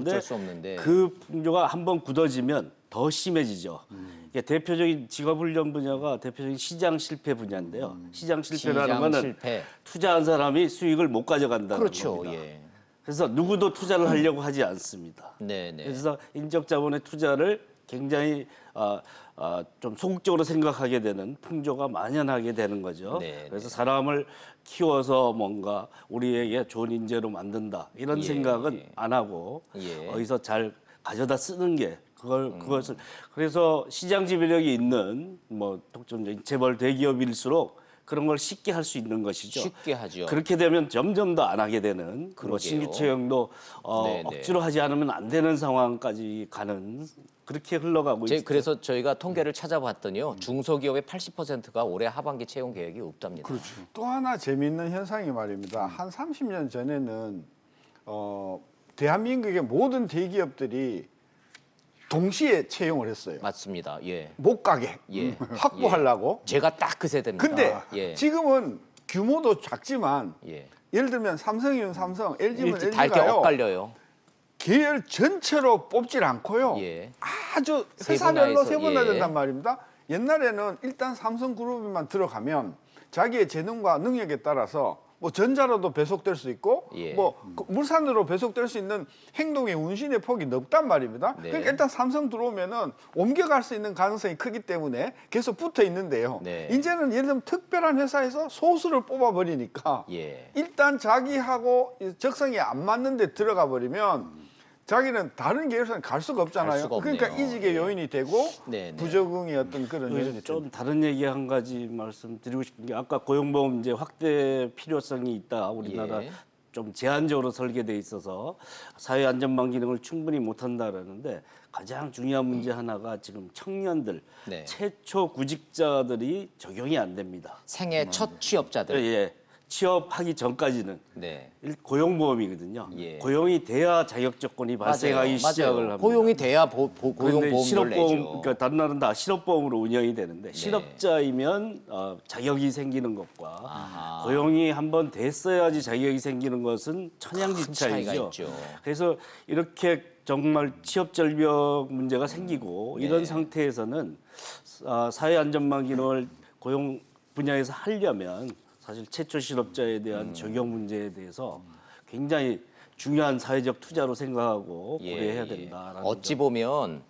어쩔 수 없는데. 그 풍조가 한번 굳어지면 더 심해지죠. 이게 대표적인 직업훈련 분야가 대표적인 시장 실패 분야인데요. 시장 실패라는 시장 거는 실패. 투자한 사람이 수익을 못 가져간다는 그렇죠. 겁니다. 예. 그래서 누구도 투자를 하려고 하지 않습니다. 네, 네. 그래서 인적 자본의 투자를 굉장히 좀 소극적으로 생각하게 되는 풍조가 만연하게 되는 거죠. 네, 그래서 사람을 키워서 뭔가 우리에게 좋은 인재로 만든다 이런 예, 생각은 예. 안 하고 예. 어디서 잘 가져다 쓰는 게 그것을 그래서 시장 지배력이 있는 뭐 독점적인 재벌 대기업일수록 그런 걸 쉽게 할 수 있는 것이죠. 쉽게 하죠. 그렇게 되면 점점 더 안 하게 되는 뭐 그러게요. 신규 채용도 네, 네. 억지로 하지 않으면 안 되는 상황까지 가는 그렇게 흘러가고 있죠. 그래서 저희가 통계를 찾아봤더니요. 중소기업의 80%가 올해 하반기 채용 계획이 없답니다. 또 하나 재미있는 현상이 말입니다. 한 30년 전에는 대한민국의 모든 대기업들이 동시에 채용을 했어요. 맞습니다. 예. 못 가게 예. 확보하려고. 제가 딱 그 세대입니다. 근데 예. 지금은 규모도 작지만 예. 예를 들면 삼성이면 삼성, LG면 다 이렇게 LG가요. 엇갈려요. 계열 전체로 뽑질 않고요. 예. 아주 세분화해서, 회사별로 세분화 예. 된단 말입니다. 옛날에는 일단 삼성그룹에만 들어가면 자기의 재능과 능력에 따라서 뭐 전자로도 배속될 수 있고 예. 뭐 물산으로 배속될 수 있는 행동의 운신의 폭이 넓단 말입니다. 네. 그러니까 일단 삼성 들어오면은 옮겨갈 수 있는 가능성이 크기 때문에 계속 붙어 있는데요. 네. 이제는 예를 들면 특별한 회사에서 소수를 뽑아버리니까 예. 일단 자기하고 적성이 안 맞는 데 들어가 버리면 자기는 다른 계열사는 갈 수가 없잖아요. 갈 수가 없네요. 그러니까 이직의 예. 요인이 되고 네, 네. 부적응의 어떤 그런 여기서 요인이 좀 다른 얘기 한 가지 말씀드리고 싶은 게 아까 고용보험 이제 확대 필요성이 있다. 우리나라 예. 좀 제한적으로 설계돼 있어서 사회 안전망 기능을 충분히 못 한다라는데 가장 중요한 문제 하나가 지금 청년들 네. 최초 구직자들이 적용이 안 됩니다. 생애 첫 취업자들. 예. 취업하기 전까지는 네. 고용보험이거든요. 예. 고용이 돼야 자격 조건이 발생하기 시작을 합니다. 고용이 돼야 고용보험료를 그런데 실업보험, 내죠. 그러니까 다른 나라는 다 실업보험으로 운영이 되는데 실업자이면 자격이 생기는 것과 아하. 고용이 한번 됐어야지 자격이 생기는 것은 큰 차이가 천양지차이죠. 있죠. 그래서 이렇게 정말 취업 절벽 문제가 생기고 네. 이런 상태에서는 사회 안전망 기능을 고용 분야에서 하려면 사실 최초 실업자에 대한 적용 문제에 대해서 굉장히 중요한 사회적 투자로 생각하고 고려해야 된다라는 어찌 점. 보면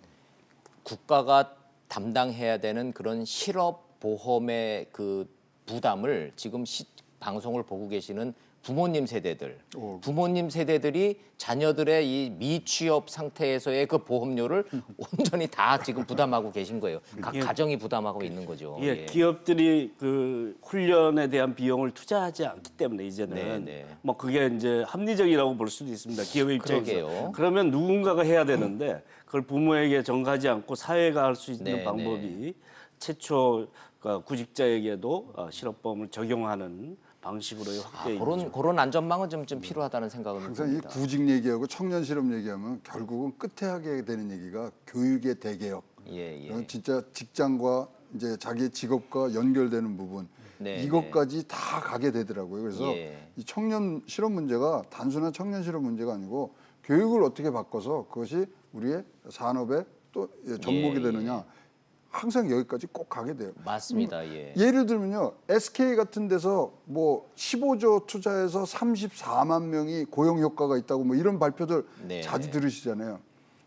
국가가 담당해야 되는 그런 실업 보험의 그 부담을 지금 방송을 보고 계시는 부모님 세대들, 부모님 세대들이 자녀들의 이 미취업 상태에서의 그 보험료를 온전히 다 지금 부담하고 계신 거예요. 각 가정이 부담하고 있는 거죠. 예, 기업들이 그 훈련에 대한 비용을 투자하지 않기 때문에 이제는 네, 네. 뭐 그게 이제 합리적이라고 볼 수도 있습니다. 기업의 입장에서. 그러게요. 그러면 누군가가 해야 되는데 그걸 부모에게 전가하지 않고 사회가 할 수 있는 네, 방법이 최초 구직자에게도 실업보험을 적용하는 방식으로의 확대. 그런 안전망은 좀 필요하다는 생각은 항상 이 듭니다. 구직 얘기하고 청년 실업 얘기하면 결국은 끝에 하게 되는 얘기가 교육의 대개혁. 예, 예. 그건 진짜 직장과 이제 자기의 직업과 연결되는 부분. 네, 이것까지 다 가게 되더라고요. 그래서 예. 이 청년 실업 문제가 단순한 청년 실업 문제가 아니고 교육을 어떻게 바꿔서 그것이 우리의 산업의 또 접목이 예, 되느냐. 항상 여기까지 꼭 가게 돼요. 맞습니다. 예. 예를 들면요, SK 같은 데서 뭐 15조 투자해서 34만 명이 고용 효과가 있다고 뭐 이런 발표들 네, 자주 네. 들으시잖아요.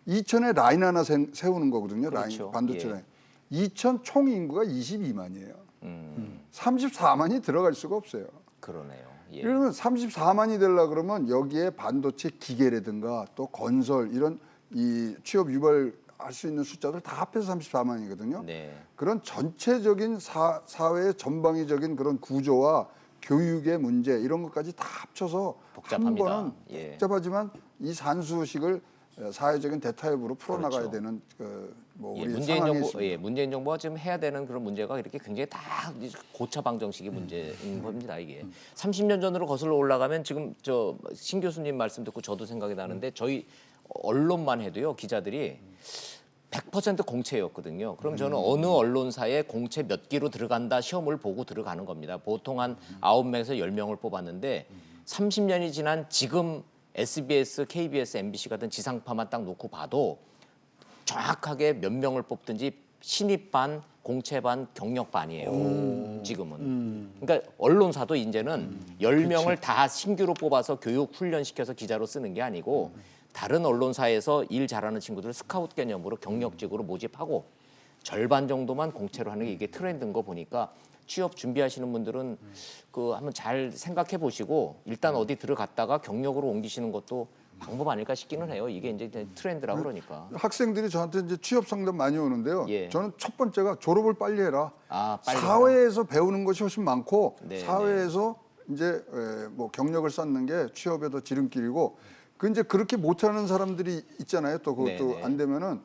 이천에 라인 하나 세우는 거거든요. 그렇죠. 라인 반도체 예. 라인. 이천 총 인구가 22만이에요. 34만이 들어갈 수가 없어요. 그러네요. 예. 그러면 34만이 되려 그러면 여기에 반도체 기계라든가 또 건설 이런 이 취업 유발 할 수 있는 숫자들 다 합해서 34만이거든요. 네. 그런 전체적인 사회의 전방위적인 그런 구조와 교육의 문제 이런 것까지 다 합쳐서 복잡합니다. 한 번은 예. 복잡하지만 이 산수식을 사회적인 대타협으로 풀어나가야 그렇죠. 되는 뭐 예, 우리 문재인 상황이 정부, 있습니다. 예, 문재인 정부가 지금 해야 되는 그런 문제가 이렇게 굉장히 다 고차 방정식의 문제인 겁니다. 이게 30년 전으로 거슬러 올라가면 지금 저 신 교수님 말씀 듣고 저도 생각이 나는데 저희 언론만 해도요 기자들이 100% 공채였거든요. 그럼 저는 어느 언론사에 공채 몇 기로 들어간다 시험을 보고 들어가는 겁니다. 보통 한 9명에서 10명을 뽑았는데 30년이 지난 지금 SBS, KBS, MBC 같은 지상파만 딱 놓고 봐도 정확하게 몇 명을 뽑든지 신입반, 공채반, 경력반이에요. 지금은. 그러니까 언론사도 이제는 10명을 다 신규로 뽑아서 교육 훈련시켜서 기자로 쓰는 게 아니고 다른 언론사에서 일 잘하는 친구들을 스카우트 개념으로 경력직으로 모집하고 절반 정도만 공채로 하는 게 이게 트렌드인 거 보니까 취업 준비하시는 분들은 그 한번 잘 생각해 보시고 일단 어디 들어갔다가 경력으로 옮기시는 것도 방법 아닐까 싶기는 해요. 이게 이제 트렌드라 그러니까. 학생들이 저한테 이제 취업 상담 많이 오는데요. 예. 저는 첫 번째가 졸업을 빨리 해라. 아, 빨리 사회에서 배우는 것이 훨씬 많고 네, 사회에서 이제 뭐 경력을 쌓는 게 취업의 더 지름길이고 그 이제 그렇게 못하는 사람들이 있잖아요. 또 그것도 네, 네. 안 되면은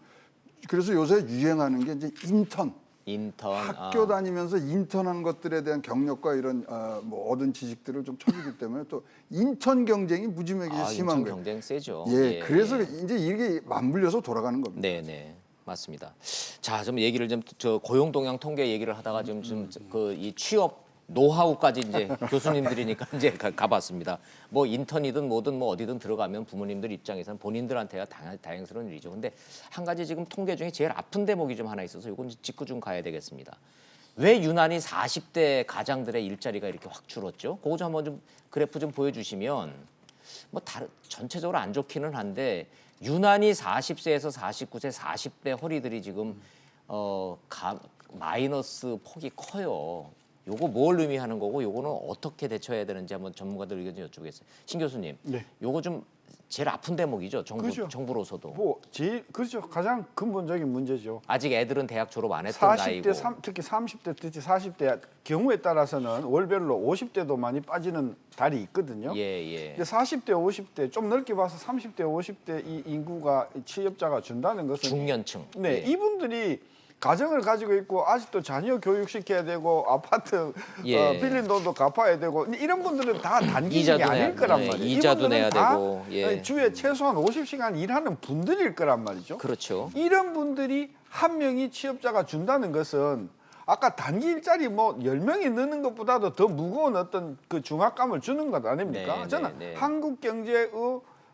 그래서 요새 유행하는 게 이제 인턴. 인턴 학교 다니면서 인턴한 것들에 대한 경력과 이런 뭐 얻은 지식들을 좀 쳐주기 때문에 또 인턴 경쟁이 무지하게 심한 인턴 거예요. 경쟁 세죠. 예, 그래서 예. 이제 이게 맞물려서 돌아가는 겁니다. 네, 네. 맞습니다. 자, 좀 얘기를 좀 저 고용 동향 통계 얘기를 하다가 좀 그 이 취업 노하우까지 이제 교수님들이니까 이제 가봤습니다. 뭐 인턴이든 뭐든 뭐 어디든 들어가면 부모님들 입장에서는 본인들한테야 다행스러운 일이죠. 근데 한 가지 지금 통계 중에 제일 아픈 대목이 좀 하나 있어서 이건 짚고 좀 가야 되겠습니다. 왜 유난히 40대 가장들의 일자리가 이렇게 확 줄었죠? 그거 좀 한번 좀 그래프 좀 보여주시면 뭐 전체적으로 안 좋기는 한데 유난히 40세에서 49세, 40대 허리들이 지금 마이너스 폭이 커요. 요거 뭘 의미하는 거고 요거는 어떻게 대처해야 되는지 한번 전문가들 의견 좀 여쭤보겠어요. 신 교수님, 네. 요거 좀 제일 아픈 대목이죠. 그렇죠. 정부로서도. 뭐 제일 그렇죠. 가장 근본적인 문제죠. 아직 애들은 대학 졸업 안 했던 나이고. 40대, 특히 30대, 특히 40대 경우에 따라서는 월별로 50대도 많이 빠지는 달이 있거든요. 예. 근데 40대, 50대 좀 넓게 봐서 30대, 50대 이 인구가 취업자가 준다는 것은 중년층. 네, 예. 이분들이 가정을 가지고 있고 아직도 자녀 교육시켜야 되고 아파트 예. 빌린 돈도 갚아야 되고 이런 분들은 다 단기직이 이자도 아닐 내야- 거란 네, 말이에요. 이자도 이분들은 내야 다 되고, 예. 주에 최소한 50시간 일하는 분들일 거란 말이죠. 그렇죠. 이런 분들이 한 명이 취업자가 준다는 것은 아까 단기 일자리 뭐 10명이 느는 것보다도 더 무거운 어떤 그 중압감을 주는 것 아닙니까? 네, 저는 네. 한국 경제의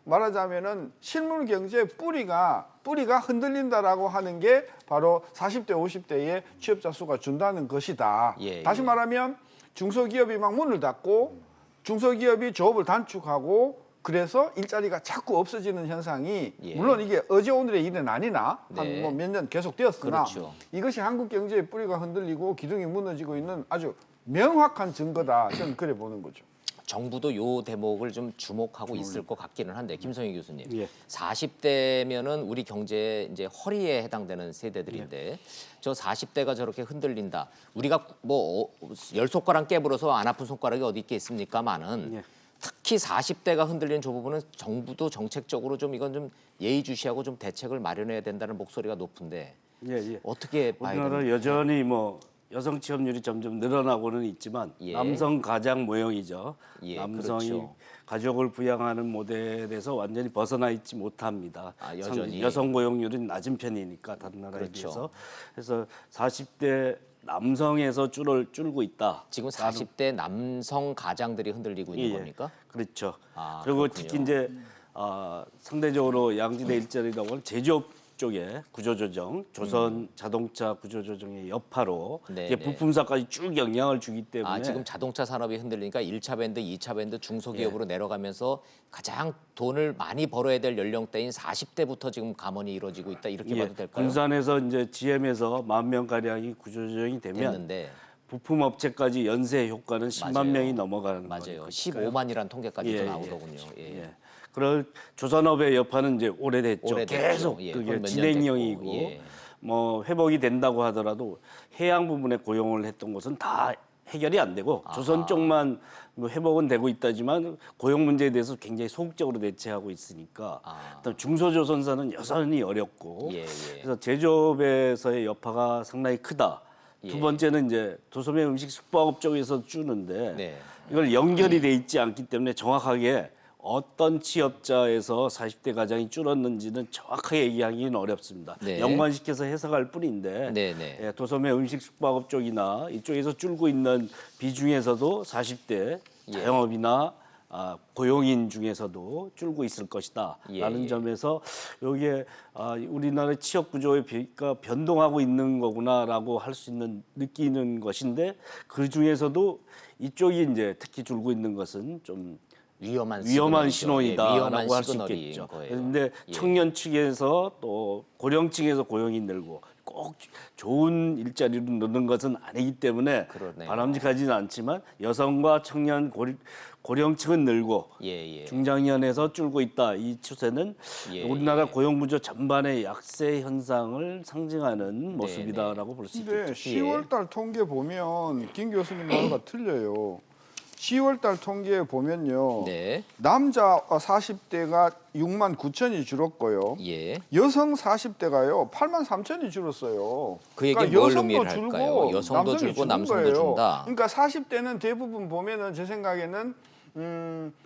말하자면은 실물 경제의 뿌리가 흔들린다라고 하는 게 바로 40대, 50대의 취업자 수가 준다는 것이다. 예, 다시 예. 말하면 중소기업이 막 문을 닫고 중소기업이 조업을 단축하고 그래서 일자리가 자꾸 없어지는 현상이 예. 물론 이게 어제 오늘의 일은 아니나 네. 한 뭐 몇 년 계속 되었으나 그렇죠. 이것이 한국 경제의 뿌리가 흔들리고 기둥이 무너지고 있는 아주 명확한 증거다. 저는 그래 보는 거죠. 정부도 요 대목을 좀 주목하고 있을 것 같기는 한데 김성희 교수님, 예. 40대면은 우리 경제의 이제 허리에 해당되는 세대들인데 저 40대가 저렇게 흔들린다. 우리가 뭐 10손가락 깨물어서 안 아픈 손가락이 어디 있겠습니까마는 예. 특히 40대가 흔들리는 저 부분은 정부도 정책적으로 좀 이건 좀 예의주시하고 좀 대책을 마련해야 된다는 목소리가 높은데 예. 어떻게 봐야 우리나라 됩니까? 여전히 뭐 여성 취업률이 점점 늘어나고는 있지만 예. 남성 가장 모형이죠. 예, 남성이 그렇죠. 가족을 부양하는 모델에서 완전히 벗어나 있지 못합니다. 아, 여전히. 여성 고용률은 낮은 편이니까 다른 나라에 그렇죠. 비해서. 그래서 40대 남성에서 줄고 있다. 지금 40대 남성 가장들이 흔들리고 있는 예, 겁니까? 그렇죠. 아, 그리고 그렇군요. 특히 이제 상대적으로 양질의 일자리라고 하는 제조업 쪽에 구조조정, 조선 자동차 구조조정의 여파로 네, 이제 네. 부품사까지 쭉 영향을 주기 때문에 아, 지금 자동차 산업이 흔들리니까 1차 밴드, 2차 밴드 중소기업으로 내려가면서 가장 돈을 많이 벌어야 될 연령대인 40대부터 지금 감원이 이루어지고 있다. 이렇게 봐도 될까요? 군산에서 이제 GM에서 10,000명 가량이 구조조정이 되면 됐는데 부품 업체까지 연쇄 효과는 10만 맞아요. 명이 넘어가는 맞아요. 거니까요. 15만이라는 통계까지도 예, 나오더군요. 예. 예. 그럴 조선업의 여파는 이제 오래됐죠. 오래됐죠. 계속 예, 그게 거의 몇년 진행형이고 됐고, 예. 뭐 회복이 된다고 하더라도 해양 부분에 고용을 했던 곳은 다 해결이 안 되고 조선 쪽만 뭐 회복은 되고 있다지만 고용 문제에 대해서 굉장히 소극적으로 대처하고 있으니까 일단 중소조선사는 여전히 어렵고 예, 예. 그래서 제조업에서의 여파가 상당히 크다. 예. 두 번째는 이제 도소매 음식 숙박업 쪽에서 주는데 네. 이걸 연결이 돼 있지 않기 때문에 정확하게 어떤 취업자에서 40대 가장이 줄었는지는 정확하게 얘기하기는 어렵습니다. 네. 연관시켜서 해석할 뿐인데 네, 네. 예, 도소매 음식 숙박업 쪽이나 이쪽에서 줄고 있는 비중에서도 40대 예. 자영업이나 고용인 중에서도 줄고 있을 것이다. 예, 라는 예. 점에서 여기에 우리나라의 취업 구조의 변동하고 있는 거구나라고 할 수 있는 느끼는 것인데 그 중에서도 이쪽이 이제 특히 줄고 있는 것은 좀 위험한 시그널이죠. 예, 신호이다라고 할 수 시그널인 있겠죠. 거예요. 그런데 예. 청년 측에서 또 고령층에서 고용이 늘고 꼭 좋은 일자리로 느는 것은 아니기 때문에 그러네요. 바람직하지는 않지만 여성과 청년 고령층은 늘고 예, 예. 중장년에서 줄고 있다. 이 추세는 예, 우리나라 고용 구조 전반의 약세 현상을 상징하는 모습이다라고 볼 수 근데 있겠죠. 10월 달 통계 보면 김 교수님 말과 틀려요. 10월 달 통계에 보면요. 네. 남자 40대가 6만 9천이 줄었고요. 예. 여성 40대가요. 8만 3천이 줄었어요. 그 얘기는 그러니까 뭘 여성도 의미를 줄고 할까요? 여성도 남성이 줄고 줄은 남성도 거예요. 준다. 그러니까 40대는 대부분 보면은 제 생각에는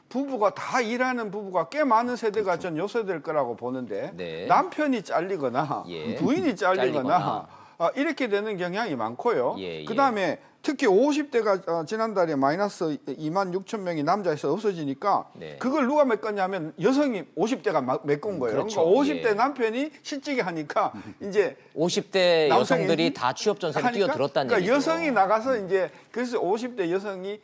부부가 다 일하는 부부가 꽤 많은 세대가 전 요소될 거라고 보는데 네. 남편이 잘리거나 예. 부인이 잘리거나. 잘리거나 이렇게 되는 경향이 많고요. 예, 예. 그다음에 특히 50대가 지난달에 마이너스 2만 6천 명이 남자에서 없어지니까 네. 그걸 누가 메꿨냐면 여성이 50대가 메꾼 거예요. 그렇죠. 그러니까 50대 예. 남편이 실직이 하니까 이제 50대 남성이 여성들이 다 취업 전선에 하니까 뛰어들었다는 그러니까 얘기죠. 여성이 나가서 이제 그래서 50대 여성이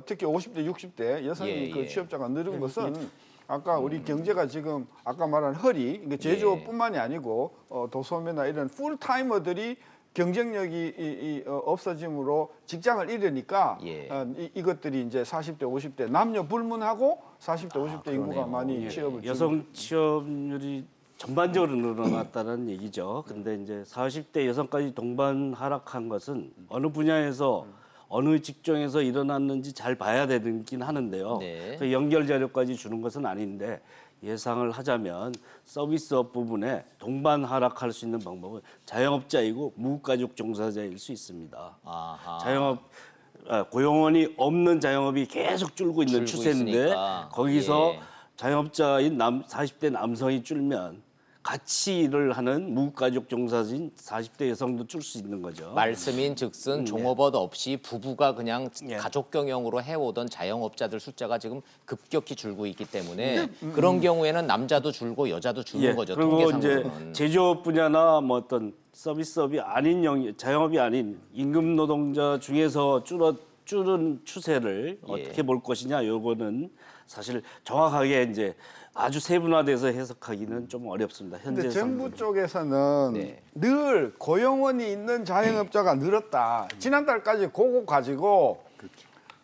특히 50대 60대 여성이 예, 그 예. 취업자가 늘은 것은 아까 우리 경제가 지금 아까 말한 허리 그러니까 제조업뿐만이 아니고 도소매나 이런 풀타이머들이 경쟁력이 없어짐으로 직장을 잃으니까 예. 이것들이 이제 40대 50대 남녀 불문하고 40대 50대 인구가 그러네요. 많이 취업을 여성 취업률이 전반적으로 늘어났다는 얘기죠. 근데 이제 40대 여성까지 동반 하락한 것은 어느 분야에서 어느 직종에서 일어났는지 잘 봐야 되긴 하는데요. 네. 그 연결 자료까지 주는 것은 아닌데 예상을 하자면 서비스업 부분에 동반 하락할 수 있는 방법은 자영업자이고 무가족 종사자일 수 있습니다. 아하. 고용원이 없는 자영업이 계속 줄고 있는 줄고 추세인데 있으니까. 거기서 예. 자영업자인 40대 남성이 줄면 같이 일을 하는 무가족 종사자인 40대 여성도 줄 수 있는 거죠. 말씀인 즉슨 종업원 없이 부부가 그냥 예. 가족 경영으로 해오던 자영업자들 숫자가 지금 급격히 줄고 있기 때문에 그런 경우에는 남자도 줄고 여자도 줄는 거죠. 그리고 이제 통계상으로는. 제조업 분야나 뭐 어떤 서비스업이 아닌 자영업이 아닌 임금 노동자 중에서 줄은 추세를 예. 어떻게 볼 것이냐 요거는 사실 정확하게 이제 아주 세분화돼서 해석하기는 좀 어렵습니다. 현재 근데 정부 상황은. 쪽에서는 네. 늘 고용원이 있는 자영업자가 늘었다. 지난달까지 그거 가지고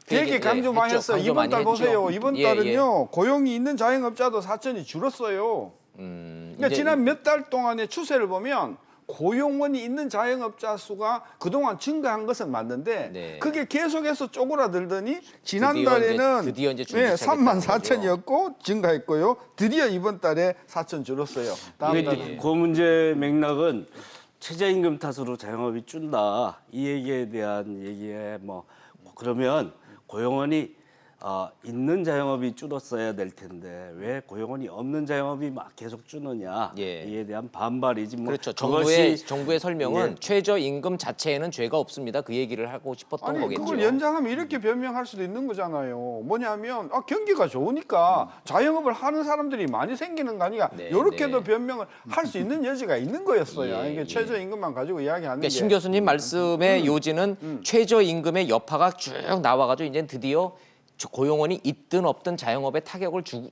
되게 예, 강조 많이 했죠. 했어요. 강조 이번 많이 달 했죠. 보세요. 이번 예, 달은요. 고용이 있는 자영업자도 4천이 줄었어요. 그러니까 이제 지난 몇 달 동안의 추세를 보면 고용원이 있는 자영업자 수가 그동안 증가한 것은 맞는데 네. 그게 계속해서 쪼그라들더니 지난달에는 드디어 이제 네, 줄기 3만 시작했다는 4천이었고 증가했고요. 드디어 이번 달에 4천 줄었어요. 다음 이게 달에. 그 문제 맥락은 최저임금 탓으로 자영업이 준다 이 얘기에 대한 얘기에 뭐 그러면 고용원이 있는 자영업이 줄었어야 될 텐데 왜 고용원이 없는 자영업이 막 계속 주느냐 예. 이에 대한 반발이지 뭐 그렇죠. 그것이 정부의 설명은 예. 최저임금 자체에는 죄가 없습니다. 그 얘기를 하고 싶었던 아니 거겠죠. 그걸 연장하면 이렇게 변명할 수도 있는 거잖아요. 뭐냐면 경기가 좋으니까 자영업을 하는 사람들이 많이 생기는 거 아니야. 네, 이렇게도 네. 변명을 할 수 있는 여지가 있는 거였어요. 예, 이게 예. 최저임금만 가지고 이야기하는 그러니까 게. 신 교수님 말씀의 요지는 최저임금의 여파가 쭉 나와가지고 이제 드디어 고용원이 있든 없든 자영업에 타격을 주는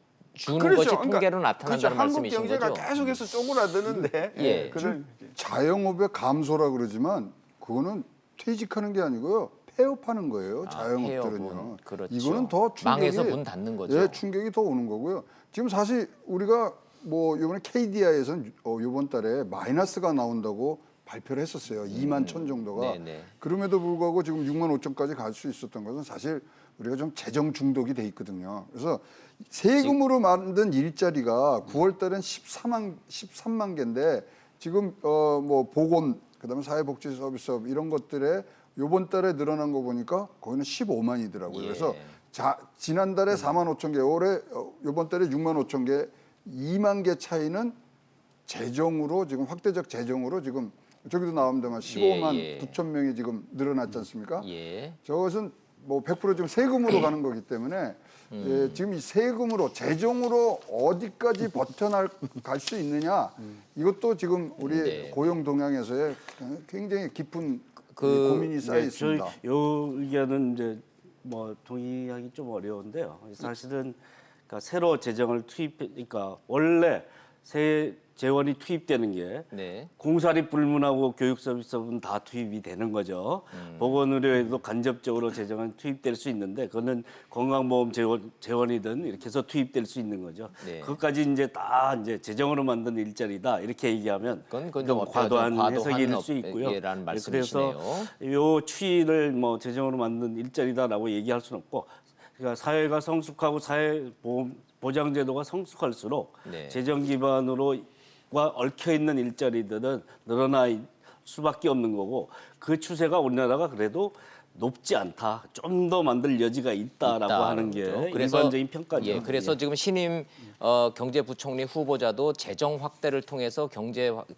것이 통계로 나타난다는 그렇죠. 말씀이신 한국 경제가 거죠. 계속해서 쪼그라드는데 예. 그런 자영업의 감소라 그러지만 그거는 퇴직하는 게 아니고요. 폐업하는 거예요. 자영업들은요. 폐업은, 그렇죠. 이거는 더 충격이 망해서 문 닫는 거죠. 예, 충격이 더 오는 거고요. 지금 사실 우리가 뭐 이번에 KDI에서는 이번 달에 마이너스가 나온다고 발표를 했었어요. 2만 천 정도가. 네네. 그럼에도 불구하고 지금 6만 5천까지 갈 수 있었던 것은 사실 우리가 좀 재정 중독이 돼 있거든요. 그래서 세금으로 만든 일자리가 9월 달엔 13만 개인데 지금 뭐 보건 그다음에 사회복지 서비스업 이런 것들에 요번 달에 늘어난 거 보니까 거기는 15만이더라고요. 예. 그래서 지난달에 4만 5천 개, 올해 요번 달에 6만 5천 개, 2만 개 차이는 재정으로 지금 확대적 재정으로 지금 저기도 나옵니다만 15만 예. 9천 명이 지금 늘어났지 않습니까? 예. 저것은 뭐 100% 지금 세금으로 가는 거기 때문에 예, 지금 이 세금으로 재정으로 어디까지 버텨날 갈 수 있느냐 이것도 지금 우리 네. 고용 동향에서의 굉장히 깊은 그- 고민이 쌓여 있습니다. 저희 요 의견은 이제 뭐 동의하기 좀 어려운데요. 사실은 그러니까 새로 재정을 그러니까 원래 새 재원이 투입되는 게 네. 공사립 불문하고 교육 서비스업은 다 투입이 되는 거죠. 보건의료에도 간접적으로 재정은 투입될 수 있는데 그거는 건강보험 재원이든 이렇게 해서 투입될 수 있는 거죠. 네. 그것까지 이제 다 이제 재정으로 만든 일자리다 이렇게 얘기하면 그건 좀 좀 과도한 과도한 해석일 수 있고요. 예라는 그래서 말씀이시네요. 요 추이를 뭐 재정으로 만든 일자리다라고 얘기할 수는 없고 그러니까 사회가 성숙하고 사회 보장 제도가 성숙할수록 네. 재정 기반으로 얽혀 있는 일자리들은 늘어날 수밖에 없는 거고 그 추세가 우리나라가 그래도 높지 않다. 좀 더 만들 여지가 있다라고 하는 게 거죠. 일반적인 평가죠. 예, 그래서 지금 신임 경제부총리 후보자도 재정 확대를 통해서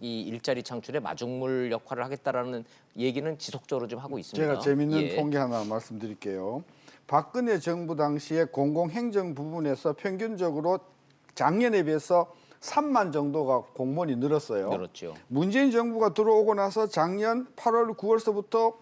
이 일자리 창출에 마중물 역할을 하겠다라는 얘기는 지속적으로 좀 하고 있습니다. 제가 재밌는 예. 통계 하나 말씀드릴게요. 박근혜 정부 당시에 공공행정 부분에서 평균적으로 작년에 비해서 3만 정도가 공무원이 늘었어요. 그렇죠. 문재인 정부가 들어오고 나서 작년 8월, 9월서부터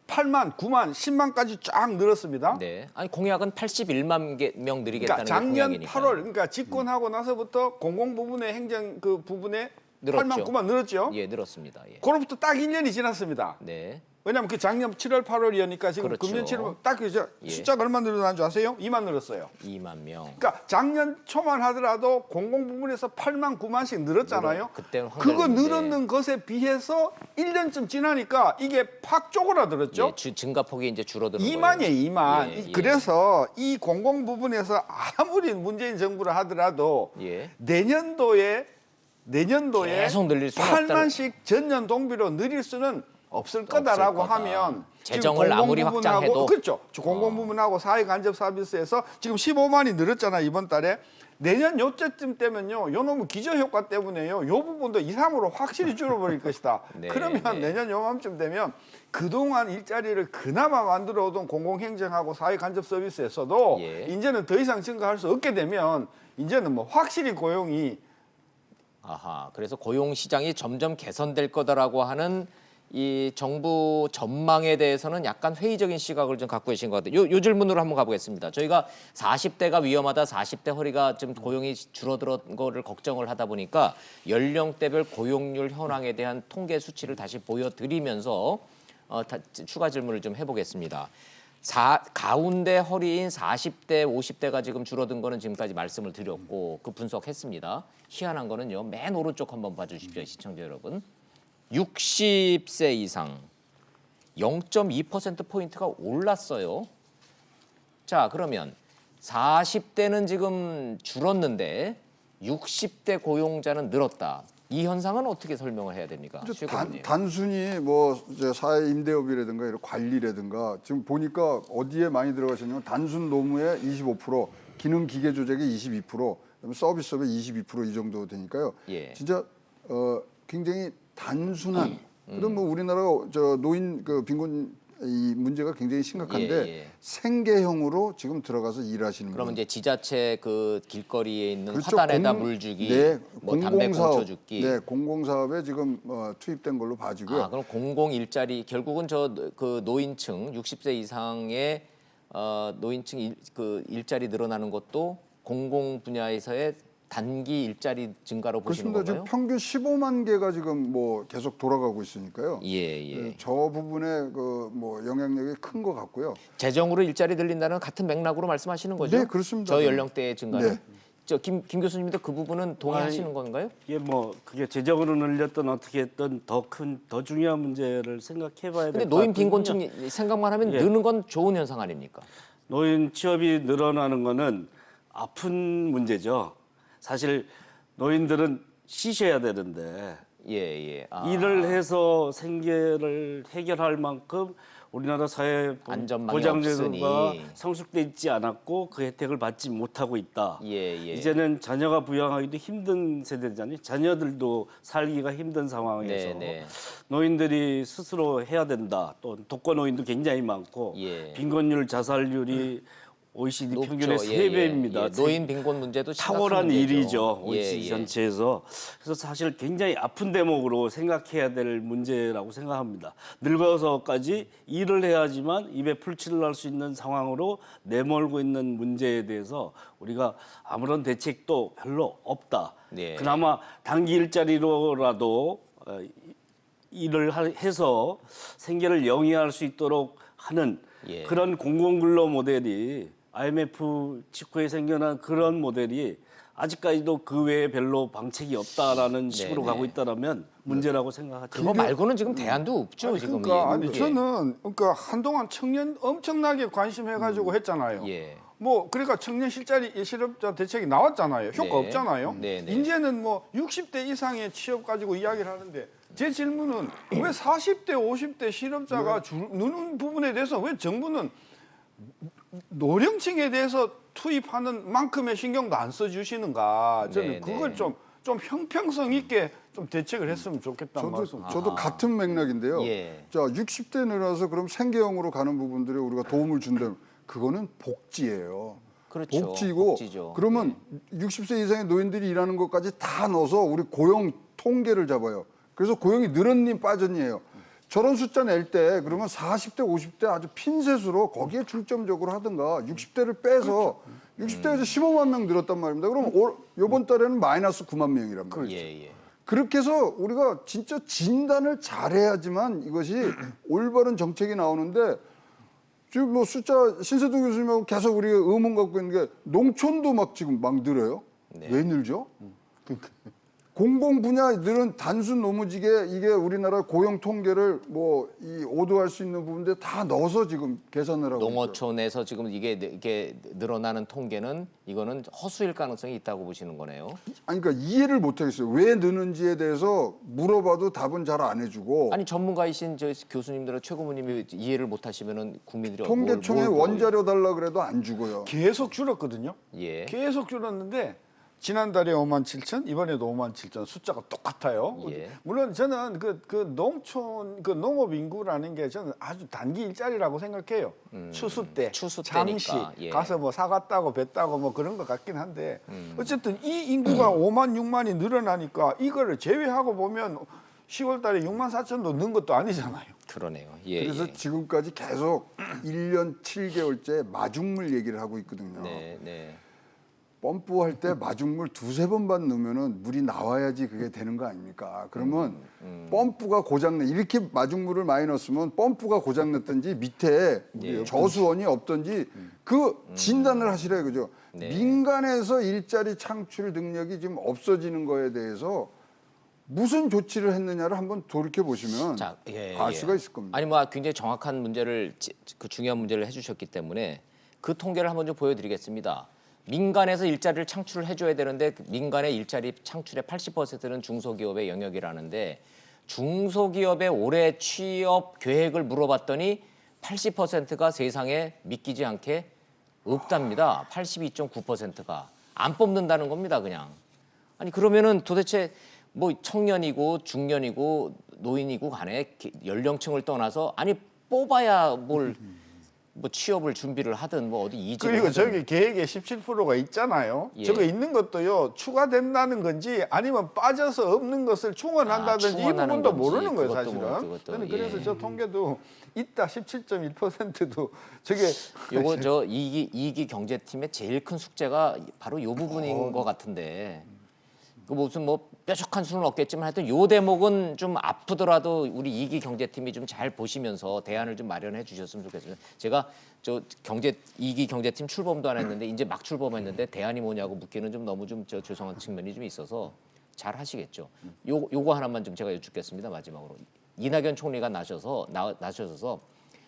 8만, 9만, 10만까지 쫙 늘었습니다. 네. 아니 공약은 81만 명 그러니까 늘리겠다는 게 작년 공약이니까. 8월, 그러니까 집권하고 나서부터 공공 부분의 행정 그 부분에 늘었죠. 8만, 9만 늘었죠. 예, 늘었습니다. 예. 그로부터 딱 1년이 지났습니다. 네. 왜냐하면 그 작년 7월, 8월이니까 지금 그렇죠. 금년 7월 딱 그죠? 예. 숫자가 얼마 늘어난 줄 아세요? 2만 늘었어요. 2만 명. 그러니까 작년 초만 하더라도 공공 부문에서 8만 9만씩 늘었잖아요. 그때는 그거 황당했는데. 늘었는 것에 비해서 1년쯤 지나니까 이게 팍 쪼그라들었죠. 예, 증가폭이 이제 줄어드는 2만이에요, 2만. 예, 예. 그래서 이 공공 부분에서 아무리 문재인 정부를 하더라도 예. 내년도에 계속 늘릴 수는 8만씩 전년 동비로 늘릴 수는 없을 거다라고 거다. 하면 재정을 지금 아무리 공공부문하고 확장해도. 그렇죠. 공공 부문하고 사회 간접 서비스에서 지금 15만이 늘었잖아 이번 달에. 내년 요때쯤 되면요, 요 놈의 기저 효과 때문에요, 요 부분도 2, 3으로 확실히 줄어버릴 것이다. 네, 그러면 네. 내년 요맘쯤 되면 그동안 일자리를 그나마 만들어 오던 공공행정하고 사회 간접 서비스에서도 예. 이제는 더 이상 증가할 수 없게 되면 이제는 뭐 확실히 고용이 아하. 그래서 고용 시장이 점점 개선될 거다라고 하는 이 정부 전망에 대해서는 약간 회의적인 시각을 좀 갖고 계신 것 같아요. 요 질문으로 한번 가보겠습니다. 저희가 40대가 위험하다, 40대 허리가 좀 고용이 줄어든 거를 걱정을 하다 보니까 연령대별 고용률 현황에 대한 통계 수치를 다시 보여드리면서 추가 질문을 좀 해보겠습니다. 가운데 허리인 40대, 50대가 지금 줄어든 거는 지금까지 말씀을 드렸고 그 분석했습니다. 희한한 거는요. 맨 오른쪽 한번 봐주십시오, 시청자 여러분. 60세 이상 0.2%포인트가 올랐어요. 자, 그러면 40대는 지금 줄었는데 60대 고용자는 늘었다. 이 현상은 어떻게 설명을 해야 됩니까? 단순히 뭐 이제 사회 임대업이라든가 이런 관리라든가 지금 보니까 어디에 많이 들어가셨냐면 단순 노무에 25%, 기능 기계 조작에 22%, 그다음에 서비스업에 22%이 정도 되니까요. 예. 진짜 굉장히 단순한 그럼 뭐 우리나라 저 노인 그 빈곤 이 문제가 굉장히 심각한데 예. 생계형으로 지금 들어가서 일하시는 그러면 분. 이제 지자체 그 길거리에 있는 그렇죠. 화단에다 물 주기, 네, 뭐 담배 공공사업, 꽁초 줍기. 네, 공공사업에 지금 투입된 걸로 봐지고요. 아, 그럼 공공 일자리 결국은 저 그 노인층 60세 이상의 노인층 그 일자리 늘어나는 것도 공공 분야에서의 단기 일자리 증가로 보시는 그렇습니다. 지금 건가요? 평균 15만 개가 지금 뭐 계속 돌아가고 있으니까요. 예. 저 부분에 그 뭐 영향력이 큰 것 같고요. 재정으로 일자리 늘린다는 같은 맥락으로 말씀하시는 거죠? 네, 그렇습니다. 저 연령대의 증가는. 네. 저 김 교수님도 그 부분은 동의하시는 건가요? 이게 뭐 그게 재정으로 늘렸든 어떻게 했든 더 중요한 문제를 생각해봐야 될 근데 것 노인 같거든요. 빈곤층 생각만 하면 예. 느는 건 좋은 현상 아닙니까? 노인 취업이 늘어나는 거는 아픈 문제죠. 사실 노인들은 쉬셔야 되는데 예. 아, 일을 해서 생계를 해결할 만큼 우리나라 사회 안전망이 보장제도가 없으니. 성숙돼 있지 않았고 그 혜택을 받지 못하고 있다. 예. 이제는 자녀가 부양하기도 힘든 세대잖아요. 자녀들도 살기가 힘든 상황에서 네. 노인들이 스스로 해야 된다. 또 독거 노인도 굉장히 많고 예. 빈곤율, 자살률이 OECD 높죠. 평균의 예, 3배입니다. 예. 노인 빈곤 문제도 탁월한 심각한 문제죠. 일이죠. OECD 예. 전체에서. 그래서 사실 굉장히 아픈 대목으로 생각해야 될 문제라고 생각합니다. 늙어서까지 일을 해야지만 입에 풀칠을 할 수 있는 상황으로 내몰고 있는 문제에 대해서 우리가 아무런 대책도 별로 없다. 네. 그나마 단기 일자리로라도 일을 해서 생계를 영위할 수 있도록 하는 예. 그런 공공근로 모델이 IMF 직후에 생겨난 그런 모델이 아직까지도 그 외에 별로 방책이 없다라는 식으로 가고 있다라면 문제라고 생각하죠. 그거 말고는 지금 대안도 없죠. 지금. 그러니까 예. 아니 저는 그러니까 한동안 청년 엄청나게 관심해가지고 했잖아요. 예. 뭐 그러니까 청년 실업자 대책이 나왔잖아요. 효과 네. 없잖아요. 네. 이제는 뭐 60대 이상의 취업 가지고 이야기를 하는데 제 질문은 왜 40대, 50대 실업자가 누는 부분에 대해서 왜 정부는 노령층에 대해서 투입하는 만큼의 신경도 안 써주시는가? 저는 네, 그걸 네. 좀 형평성 있게 좀 대책을 했으면 좋겠다는 말씀. 저도 같은 맥락인데요. 예. 자, 60대 내려서 그럼 생계형으로 가는 부분들에 우리가 도움을 준다면 그거는 복지예요. 그렇죠. 복지고 복지죠. 그러면 60세 이상의 노인들이 일하는 것까지 다 넣어서 우리 고용 통계를 잡아요. 그래서 고용이 늘었니 빠졌니예요. 저런 숫자 낼 때 그러면 40대, 50대 아주 핀셋으로 거기에 중점적으로 하든가 60대를 빼서 60대에서 15만 명 늘었단 말입니다. 그럼 이번 달에는 마이너스 9만 명이란 말이죠. 예, 예. 그렇게 해서 우리가 진짜 진단을 잘해야지만 이것이 올바른 정책이 나오는데 지금 뭐 숫자 신세도 교수님하고 계속 우리가 의문 갖고 있는 게 농촌도 막 지금 막 늘어요. 네. 왜 늘죠? 공공 분야들은 단순 노무직에 이게 우리나라 고용 통계를 뭐 이 오도할 수 있는 부분들 다 넣어서 지금 계산을 하고 있어요. 농어촌에서 지금 이게 늘어나는 통계는 이거는 허수일 가능성이 있다고 보시는 거네요. 아니 그러니까 이해를 못 하겠어요. 왜 느는지에 대해서 물어봐도 답은 잘 안 해주고 아니 전문가이신 저 교수님들은 최고모님이 이해를 못 하시면은 국민들이 통계청에 원자료 달라 그래도 안 주고요. 계속 줄었거든요. 예. 계속 줄었는데 지난달에 5만 7천, 이번에도 5만 7천 숫자가 똑같아요. 예. 물론 저는 그 농촌 그 농업 인구라는 게 저는 아주 단기 일자리라고 생각해요. 추수 때니까 잠시 예. 가서 뭐 사과 따고 배 따고 뭐 그런 것 같긴 한데 어쨌든 이 인구가 5만 6만이 늘어나니까 이거를 제외하고 보면 10월달에 6만 4천도 는 것도 아니잖아요. 그러네요. 예. 그래서 예. 지금까지 계속 1년 7개월째 마중물 얘기를 하고 있거든요. 네, 네. 펌프할 때 마중물 두세 번만 넣으면은 물이 나와야지 그게 되는 거 아닙니까? 그러면 펌프가 고장내 이렇게 마중물을 많이 넣었으면 펌프가 고장났든지 밑에 예. 저수원이 없든지 그 진단을 하시래요, 그죠? 네. 민간에서 일자리 창출 능력이 지금 없어지는 거에 대해서 무슨 조치를 했느냐를 한번 돌이켜 보시면 자, 예, 알 예. 수가 있을 겁니다. 아니 뭐 굉장히 정확한 문제를 그 중요한 문제를 해주셨기 때문에 그 통계를 한번 좀 보여드리겠습니다. 민간에서 일자리를 창출을 해줘야 되는데 그 민간의 일자리 창출의 80%는 중소기업의 영역이라는데 중소기업의 올해 취업 계획을 물어봤더니 80%가 세상에 믿기지 않게 없답니다. 82.9%가 안 뽑는다는 겁니다, 그냥. 아니 그러면은 도대체 뭐 청년이고 중년이고 노인이고 간에 연령층을 떠나서 아니 뽑아야 뭘 뭐 취업을 준비를 하든 뭐 어디 이직을 그리고 하든. 저기 계획에 17%가 있잖아요. 예. 저거 있는 것도요 추가된다는 건지 아니면 빠져서 없는 것을 충원한다든지 이 충원하는 부분도 건지, 모르는 거예요, 그것도 사실은. 뭐, 그것도, 저는 그래서 예. 저 통계도 있다 17.1%도 저게 요거 저 이기 경제팀의 제일 큰 숙제가 바로 요 부분인 것 같은데 그 무슨 뭐 뾰족한 수는 없겠지만 하여튼 요 대목은 좀 아프더라도 우리 이기 경제팀이 좀 잘 보시면서 대안을 좀 마련해 주셨으면 좋겠습니다. 제가 저 이기 경제팀 출범도 안 했는데 이제 막 출범했는데 대안이 뭐냐고 묻기는 좀 너무 좀 죄송한 측면이 좀 있어서 잘 하시겠죠. 요거 하나만 좀 제가 여쭙겠습니다. 마지막으로 이낙연 총리가 나셔서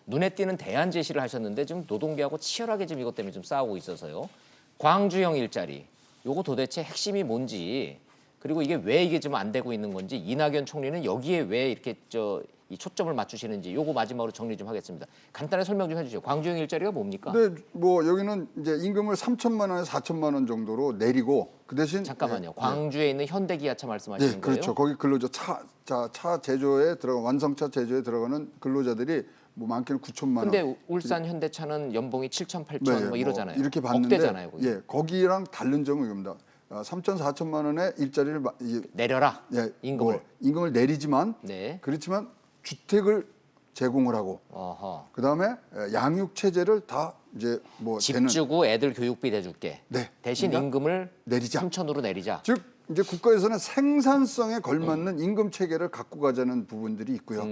눈에 띄는 대안 제시를 하셨는데 좀 노동계하고 치열하게 지금 이것 때문에 좀 싸우고 있어서요. 광주형 일자리 요거 도대체 핵심이 뭔지 그리고 이게 왜 이게 좀 안 되고 있는 건지 이낙연 총리는 여기에 왜 이렇게 이 초점을 맞추시는지 요거 마지막으로 정리 좀 하겠습니다. 간단하게 설명 좀 해주세요. 광주형 일자리가 뭡니까? 근데 뭐 여기는 이제 임금을 3천만 원에서 4천만 원 정도로 내리고 그 대신 잠깐만요. 광주에 있는 현대기아차 말씀하시는 네, 거예요? 그렇죠. 거기 근로자 차 제조에 들어가 완성차 제조에 들어가는 근로자들이 뭐 많게는 9천만 원. 근데 울산 현대차는 연봉이 7천, 8천 뭐 이러잖아요. 이렇게 봤는데 억대잖아요. 거기. 예, 거기랑 다른 점은 이겁니다. 3천, 4천만 원의 일자리를 내려라. 임금을. 임금을 내리지만 네. 그렇지만 주택을 제공을 하고 어허. 그다음에 양육 체제를 다 이제 뭐 집 되는 주고 애들 교육비 대줄게. 네. 대신 그러니까 임금을 내리자. 3천으로 내리자. 즉 이제 국가에서는 생산성에 걸맞는 임금 체계를 갖고 가자는 부분들이 있고요.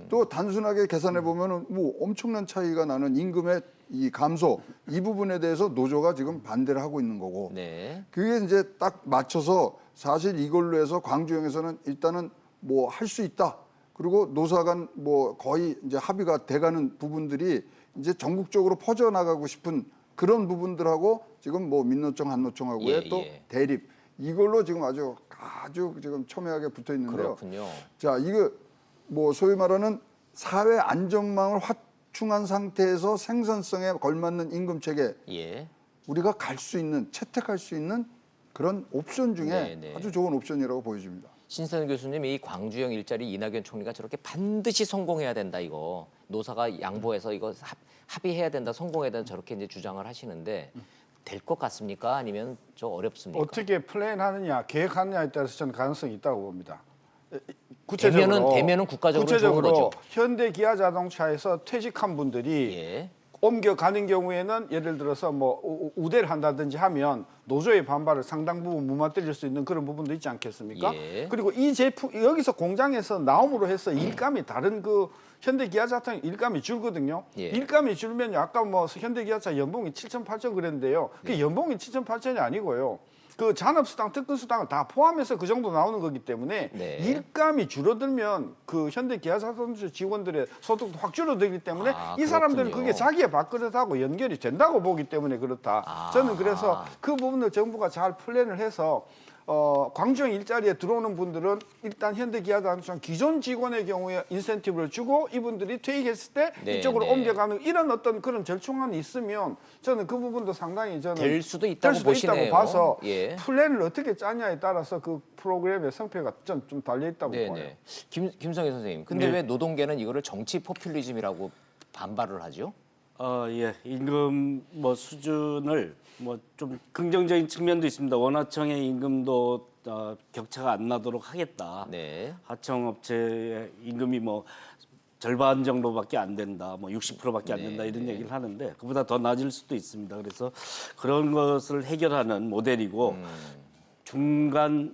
또 단순하게 계산해 보면은 뭐 엄청난 차이가 나는 임금의 이 감소 이 부분에 대해서 노조가 지금 반대를 하고 있는 거고. 네. 그게 이제 딱 맞춰서 사실 이걸로 해서 광주형에서는 일단은 뭐 할 수 있다. 그리고 노사 간 뭐 거의 이제 합의가 돼가는 부분들이 이제 전국적으로 퍼져나가고 싶은 그런 부분들하고 지금 뭐 민노총 한노총하고의 예, 또 예. 대립 이걸로 지금 아주 지금 첨예하게 붙어 있는데요. 그렇군요. 자, 이거 뭐 소위 말하는 사회 안전망을 확충한 상태에서 생산성에 걸맞는 임금 체계 예. 우리가 갈 수 있는 채택할 수 있는 그런 옵션 중에 네네. 아주 좋은 옵션이라고 보여집니다. 신선 교수님, 이 광주형 일자리 이낙연 총리가 저렇게 반드시 성공해야 된다 이거 노사가 양보해서 이거 합의해야 된다, 성공해야 된다 저렇게 이제 주장을 하시는데 될 것 같습니까? 아니면 저 어렵습니까? 어떻게 플랜하느냐, 계획하느냐에 따라서 저는 가능성이 있다고 봅니다. 구체적으로 되면은 국가적으로 구체적으로 좋은 거죠. 현대 기아 자동차에서 퇴직한 분들이 예. 옮겨가는 경우에는 예를 들어서 뭐 우대를 한다든지 하면 노조의 반발을 상당 부분 무마뜨릴 수 있는 그런 부분도 있지 않겠습니까? 예. 그리고 이 제품 여기서 공장에서 나옴으로 해서 일감이 다른 그 현대 기아차는 일감이 줄거든요. 예. 일감이 줄면 아까 뭐 현대 기아차 연봉이 7천 8천 그랬는데요. 그 연봉이 7천 8천이 아니고요. 그 잔업수당, 특근수당을 다 포함해서 그 정도 나오는 거기 때문에 네. 일감이 줄어들면 그 현대 기아자동차 직원들의 소득도 확 줄어들기 때문에 아, 이 사람들은 그렇군요. 그게 자기의 밥그릇하고 연결이 된다고 보기 때문에 그렇다. 아. 저는 그래서 그 부분을 정부가 잘 플랜을 해서 광주형 일자리에 들어오는 분들은 일단 현대기아자동차 기존 직원의 경우에 인센티브를 주고 이분들이 퇴직했을 때 네, 이쪽으로 네. 옮겨가는 이런 어떤 그런 절충안이 있으면 저는 그 부분도 상당히 저는 될 수도 있다고 보시네요. 봐서 예. 플랜을 어떻게 짜냐에 따라서 그 프로그램의 성패가 좀 달려 있다고 봐요. 네네. 김성희 선생님, 근데 네. 왜 노동계는 이거를 정치 포퓰리즘이라고 반발을 하죠? 예, 임금 뭐 수준을 뭐 좀 긍정적인 측면도 있습니다. 원하청의 임금도 격차가 안 나도록 하겠다. 네. 하청업체의 임금이 뭐 절반 정도밖에 안 된다, 뭐 60%밖에 안 된다 이런 얘기를 하는데 그보다 더 낮을 수도 있습니다. 그래서 그런 것을 해결하는 모델이고 중간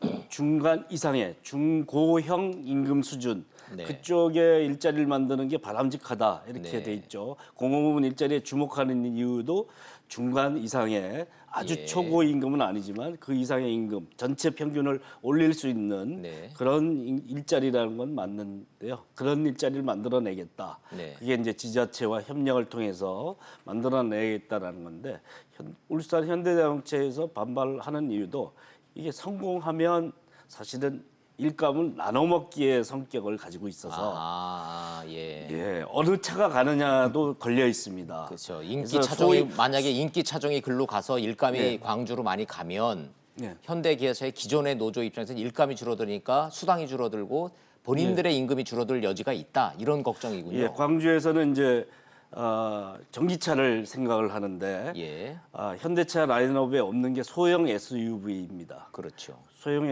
이상의 중고형 임금 수준 네. 그쪽에 일자리를 만드는 게 바람직하다 이렇게 네. 돼 있죠. 공공부문 일자리에 주목하는 이유도 중간 이상의 아주 예. 초고 임금은 아니지만 그 이상의 임금 전체 평균을 올릴 수 있는 네. 그런 일자리라는 건 맞는데요. 그런 일자리를 만들어내겠다. 네. 그게 이제 지자체와 협력을 통해서 만들어내겠다라는 건데 울산 현대자동차에서 반발하는 이유도 이게 성공하면 사실은 일감은 나눠먹기의 성격을 가지고 있어서 예. 예, 어느 차가 가느냐도 걸려 있습니다. 그렇죠. 인기 그래서 차종이 소위- 만약에 인기 차종이 글로 가서 일감이 예. 광주로 많이 가면 예. 현대기아차의 기존의 노조 입장에서 일감이 줄어드니까 수당이 줄어들고 본인들의 임금이 줄어들 여지가 있다 이런 걱정이군요. 예, 광주에서는 이제 전기차를 생각을 하는데 예. 현대차 라인업에 없는 게 소형 SUV입니다. 그렇죠. 소형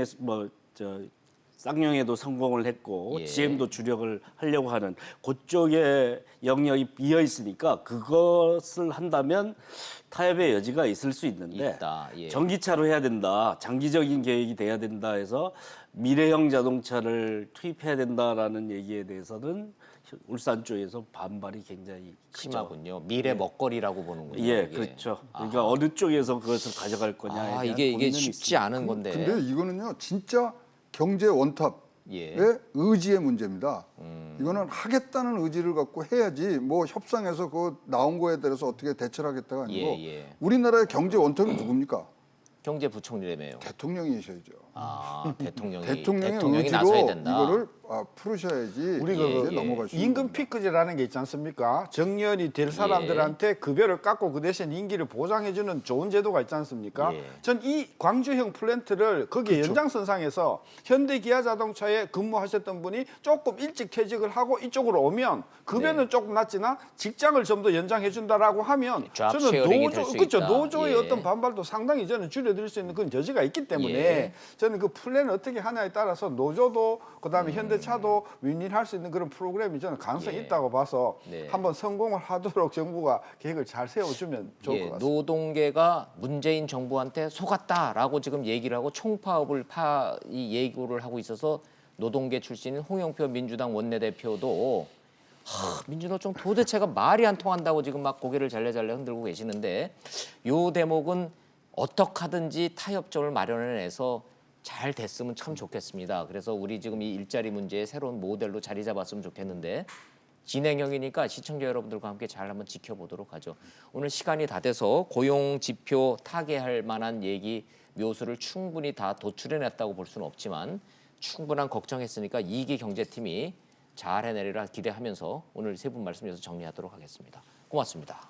쌍용에도 성공을 했고 예. GM도 주력을 하려고 하는 그쪽에 영역이 비어 있으니까 그것을 한다면 타협의 여지가 있을 수 있는데 있다. 예. 전기차로 해야 된다. 장기적인 계획이 돼야 된다 해서 미래형 자동차를 투입해야 된다라는 얘기에 대해서는 울산 쪽에서 반발이 굉장히 크죠. 심하군요. 미래 먹거리라고 보는군요. 예, 이게. 그렇죠. 그러니까 어느 쪽에서 그것을 가져갈 거냐에 대한 이게 고민은 쉽지 있습니다. 않은 건데. 근데 이거는요 진짜 경제 원탑의 예. 의지의 문제입니다. 이거는 하겠다는 의지를 갖고 해야지 뭐 협상에서 그 나온 거에 대해서 어떻게 대처를 하겠다가 아니고 예. 우리나라의 경제 원탑이 누굽니까? 경제부총리라며요. 대통령이셔야죠. 대통령이 의지로 나서야 된다. 이거를 풀으셔야지 우리가 이제 넘어갈 수 있는 임금 겁니다. 피크제라는 게 있지 않습니까? 정년이 될 사람들한테 급여를 깎고 그 대신 임기를 보장해주는 좋은 제도가 있지 않습니까? 예. 전 이 광주형 플랜트를 거기에 연장선상에서 현대기아자동차에 근무하셨던 분이 조금 일찍 퇴직을 하고 이쪽으로 오면 급여는 조금 낮지나 직장을 좀 더 연장해준다라고 하면 잡 저는 쉐어링이 될수 그렇죠. 있다. 노조의 예. 어떤 반발도 상당히 저는 줄여들 수 있는 그런 여지가 있기 때문에 예. 저는 그 플랜을 어떻게 하냐에 따라서 노조도 그다음에 현대차도 윈윈할 수 있는 그런 프로그램이 저는 가능성이 예. 있다고 봐서 네. 한번 성공을 하도록 정부가 계획을 잘 세워주면 좋을 것 같습니다. 노동계가 문재인 정부한테 속았다라고 지금 얘기를 하고 총파업을 이 예고를 하고 있어서 노동계 출신인 홍영표 민주당 원내대표도 민주노총 도대체가 말이 안 통한다고 지금 막 고개를 잘래잘래 흔들고 계시는데 요 대목은 어떻게 하든지 타협점을 마련해내서 잘 됐으면 참 좋겠습니다. 그래서 우리 지금 이 일자리 문제의 새로운 모델로 자리 잡았으면 좋겠는데 진행형이니까 시청자 여러분들과 함께 잘 한번 지켜보도록 하죠. 오늘 시간이 다 돼서 고용 지표 타개할 만한 얘기 묘수를 충분히 다 도출해냈다고 볼 수는 없지만 충분한 걱정했으니까 2기 경제팀이 잘 해내리라 기대하면서 오늘 세 분 말씀 여기서 정리하도록 하겠습니다. 고맙습니다.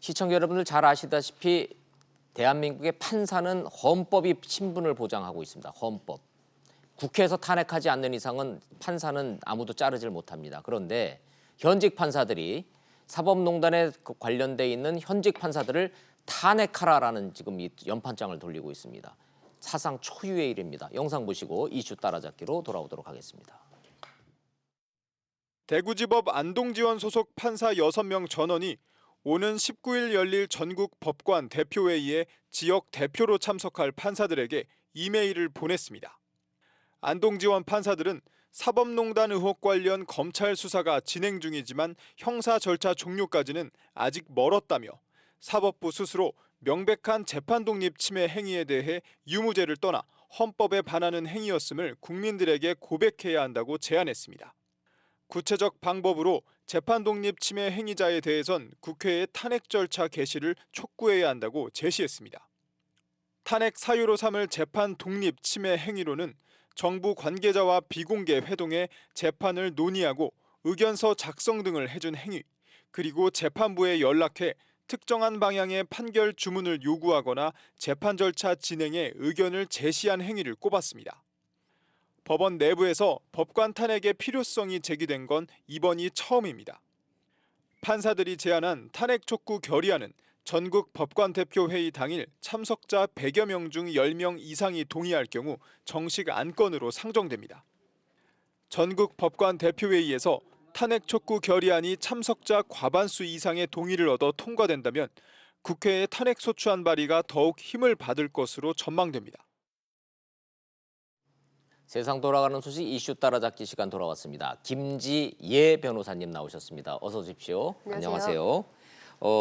시청자 여러분들 잘 아시다시피 대한민국의 판사는 헌법이 신분을 보장하고 있습니다. 헌법. 국회에서 탄핵하지 않는 이상은 판사는 아무도 자르질 못합니다. 그런데 현직 판사들이 사법농단에 관련돼 있는 현직 판사들을 탄핵하라라는 지금 이 연판장을 돌리고 있습니다. 사상 초유의 일입니다. 영상 보시고 이슈 따라잡기로 돌아오도록 하겠습니다. 대구지법 안동지원 소속 판사 6명 전원이 오는 19일 열릴 전국 법관 대표회의에 지역 대표로 참석할 판사들에게 이메일을 보냈습니다. 안동지원 판사들은 사법농단 의혹 관련 검찰 수사가 진행 중이지만 형사 절차 종료까지는 아직 멀었다며 사법부 스스로 명백한 재판 독립 침해 행위에 대해 유무죄를 떠나 헌법에 반하는 행위였음을 국민들에게 고백해야 한다고 제안했습니다. 구체적 방법으로 재판 독립 침해 행위자에 대해선 국회의 탄핵 절차 개시를 촉구해야 한다고 제시했습니다. 탄핵 사유로 삼을 재판 독립 침해 행위로는 정부 관계자와 비공개 회동에 재판을 논의하고 의견서 작성 등을 해준 행위, 그리고 재판부에 연락해 특정한 방향의 판결 주문을 요구하거나 재판 절차 진행에 의견을 제시한 행위를 꼽았습니다. 법원 내부에서 법관 탄핵의 필요성이 제기된 건 이번이 처음입니다. 판사들이 제안한 탄핵 촉구 결의안은 전국 법관 대표회의 당일 참석자 100여 명 중 10명 이상이 동의할 경우 정식 안건으로 상정됩니다. 전국 법관 대표회의에서 탄핵 촉구 결의안이 참석자 과반수 이상의 동의를 얻어 통과된다면 국회의 탄핵 소추안 발의가 더욱 힘을 받을 것으로 전망됩니다. 세상 돌아가는 소식 이슈 따라잡기 시간 돌아왔습니다. 김지예 변호사님 나오셨습니다. 어서 오십시오. 안녕하세요.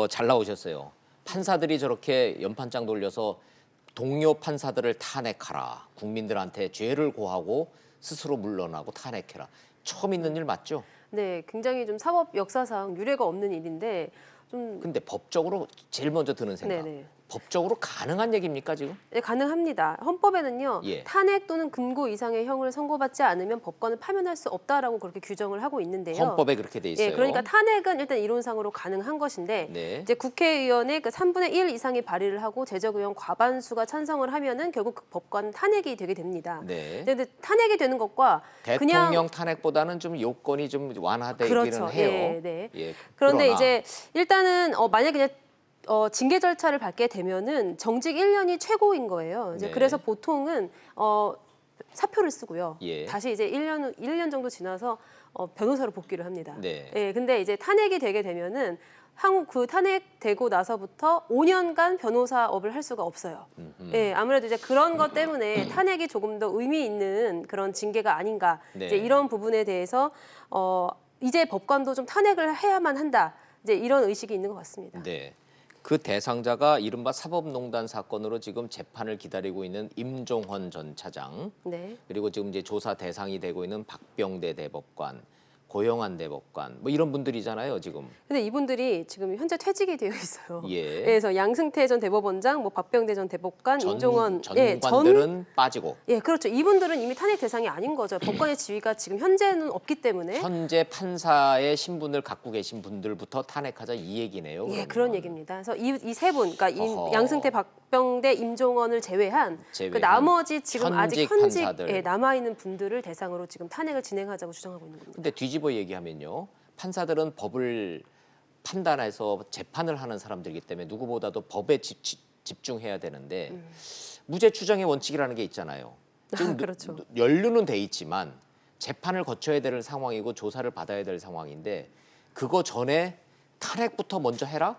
잘 나오셨어요. 판사들이 저렇게 연판장 돌려서 동료 판사들을 탄핵하라. 국민들한테 죄를 고하고 스스로 물러나고 탄핵해라. 처음 있는 일 맞죠? 네, 굉장히 좀 사법 역사상 유례가 없는 일인데 좀 근데 법적으로 제일 먼저 드는 생각. 네네. 법적으로 가능한 얘기입니까 지금? 네, 가능합니다. 헌법에는요. 예. 탄핵 또는 금고 이상의 형을 선고받지 않으면 법관을 파면할 수 없다라고 그렇게 규정을 하고 있는데요. 헌법에 그렇게 돼 있어요. 예, 그러니까 탄핵은 일단 이론상으로 가능한 것인데 네. 이제 국회의원의 그 3분의 1 이상이 발의를 하고 제적의원 과반수가 찬성을 하면은 결국 그 법관 탄핵이 되게 됩니다. 네. 근데 탄핵이 되는 것과 대통령 그냥 탄핵보다는 좀 요건이 좀 완화되기는 그렇죠. 해요. 예, 네. 예, 그런데 그러나 이제 일단은 만약에 징계 절차를 밟게 되면은 정직 1년이 최고인 거예요. 이제 네. 그래서 보통은 사표를 쓰고요. 예. 다시 이제 1년 정도 지나서 변호사로 복귀를 합니다. 네. 예, 근데 이제 탄핵이 되게 되면은 그 탄핵되고 나서부터 5년간 변호사업을 할 수가 없어요. 예, 아무래도 이제 그런 것 때문에 탄핵이 조금 더 의미 있는 그런 징계가 아닌가. 네. 이제 이런 부분에 대해서 이제 법관도 좀 탄핵을 해야만 한다. 이제 이런 의식이 있는 것 같습니다. 네. 그 대상자가 이른바 사법농단 사건으로 지금 재판을 기다리고 있는 임종헌 전 차장, 네. 그리고 지금 이제 조사 대상이 되고 있는 박병대 대법관, 고영한 대법관, 뭐 이런 분들이잖아요, 지금. 근데 이분들이 지금 현재 퇴직이 되어 있어요. 예. 그래서 양승태 전 대법원장, 뭐 박병대 전 대법관, 임종원 전관들은 빠지고 예, 그렇죠. 이분들은 이미 탄핵 대상이 아닌 거죠. 법관의 지위가 지금 현재는 없기 때문에. 현재 판사의 신분을 갖고 계신 분들부터 탄핵하자 이 얘기네요. 예, 그러면. 그런 얘기입니다. 그래서 이 세 분, 그러니까 어허. 양승태, 박병대, 임종원을 제외한 그 나머지 지금 아직 현직 판사들. 남아 있는 분들을 대상으로 지금 탄핵을 진행하자고 주장하고 있는 겁니다. 근데 뒤집어 얘기하면요. 판사들은 법을 판단해서 재판을 하는 사람들이기 때문에 누구보다도 법에 집중해야 되는데 무죄 추정의 원칙이라는 게 있잖아요. 지금 그렇죠. 연루는 돼 있지만 재판을 거쳐야 될 상황이고 조사를 받아야 될 상황인데 그거 전에 탄핵부터 먼저 해라?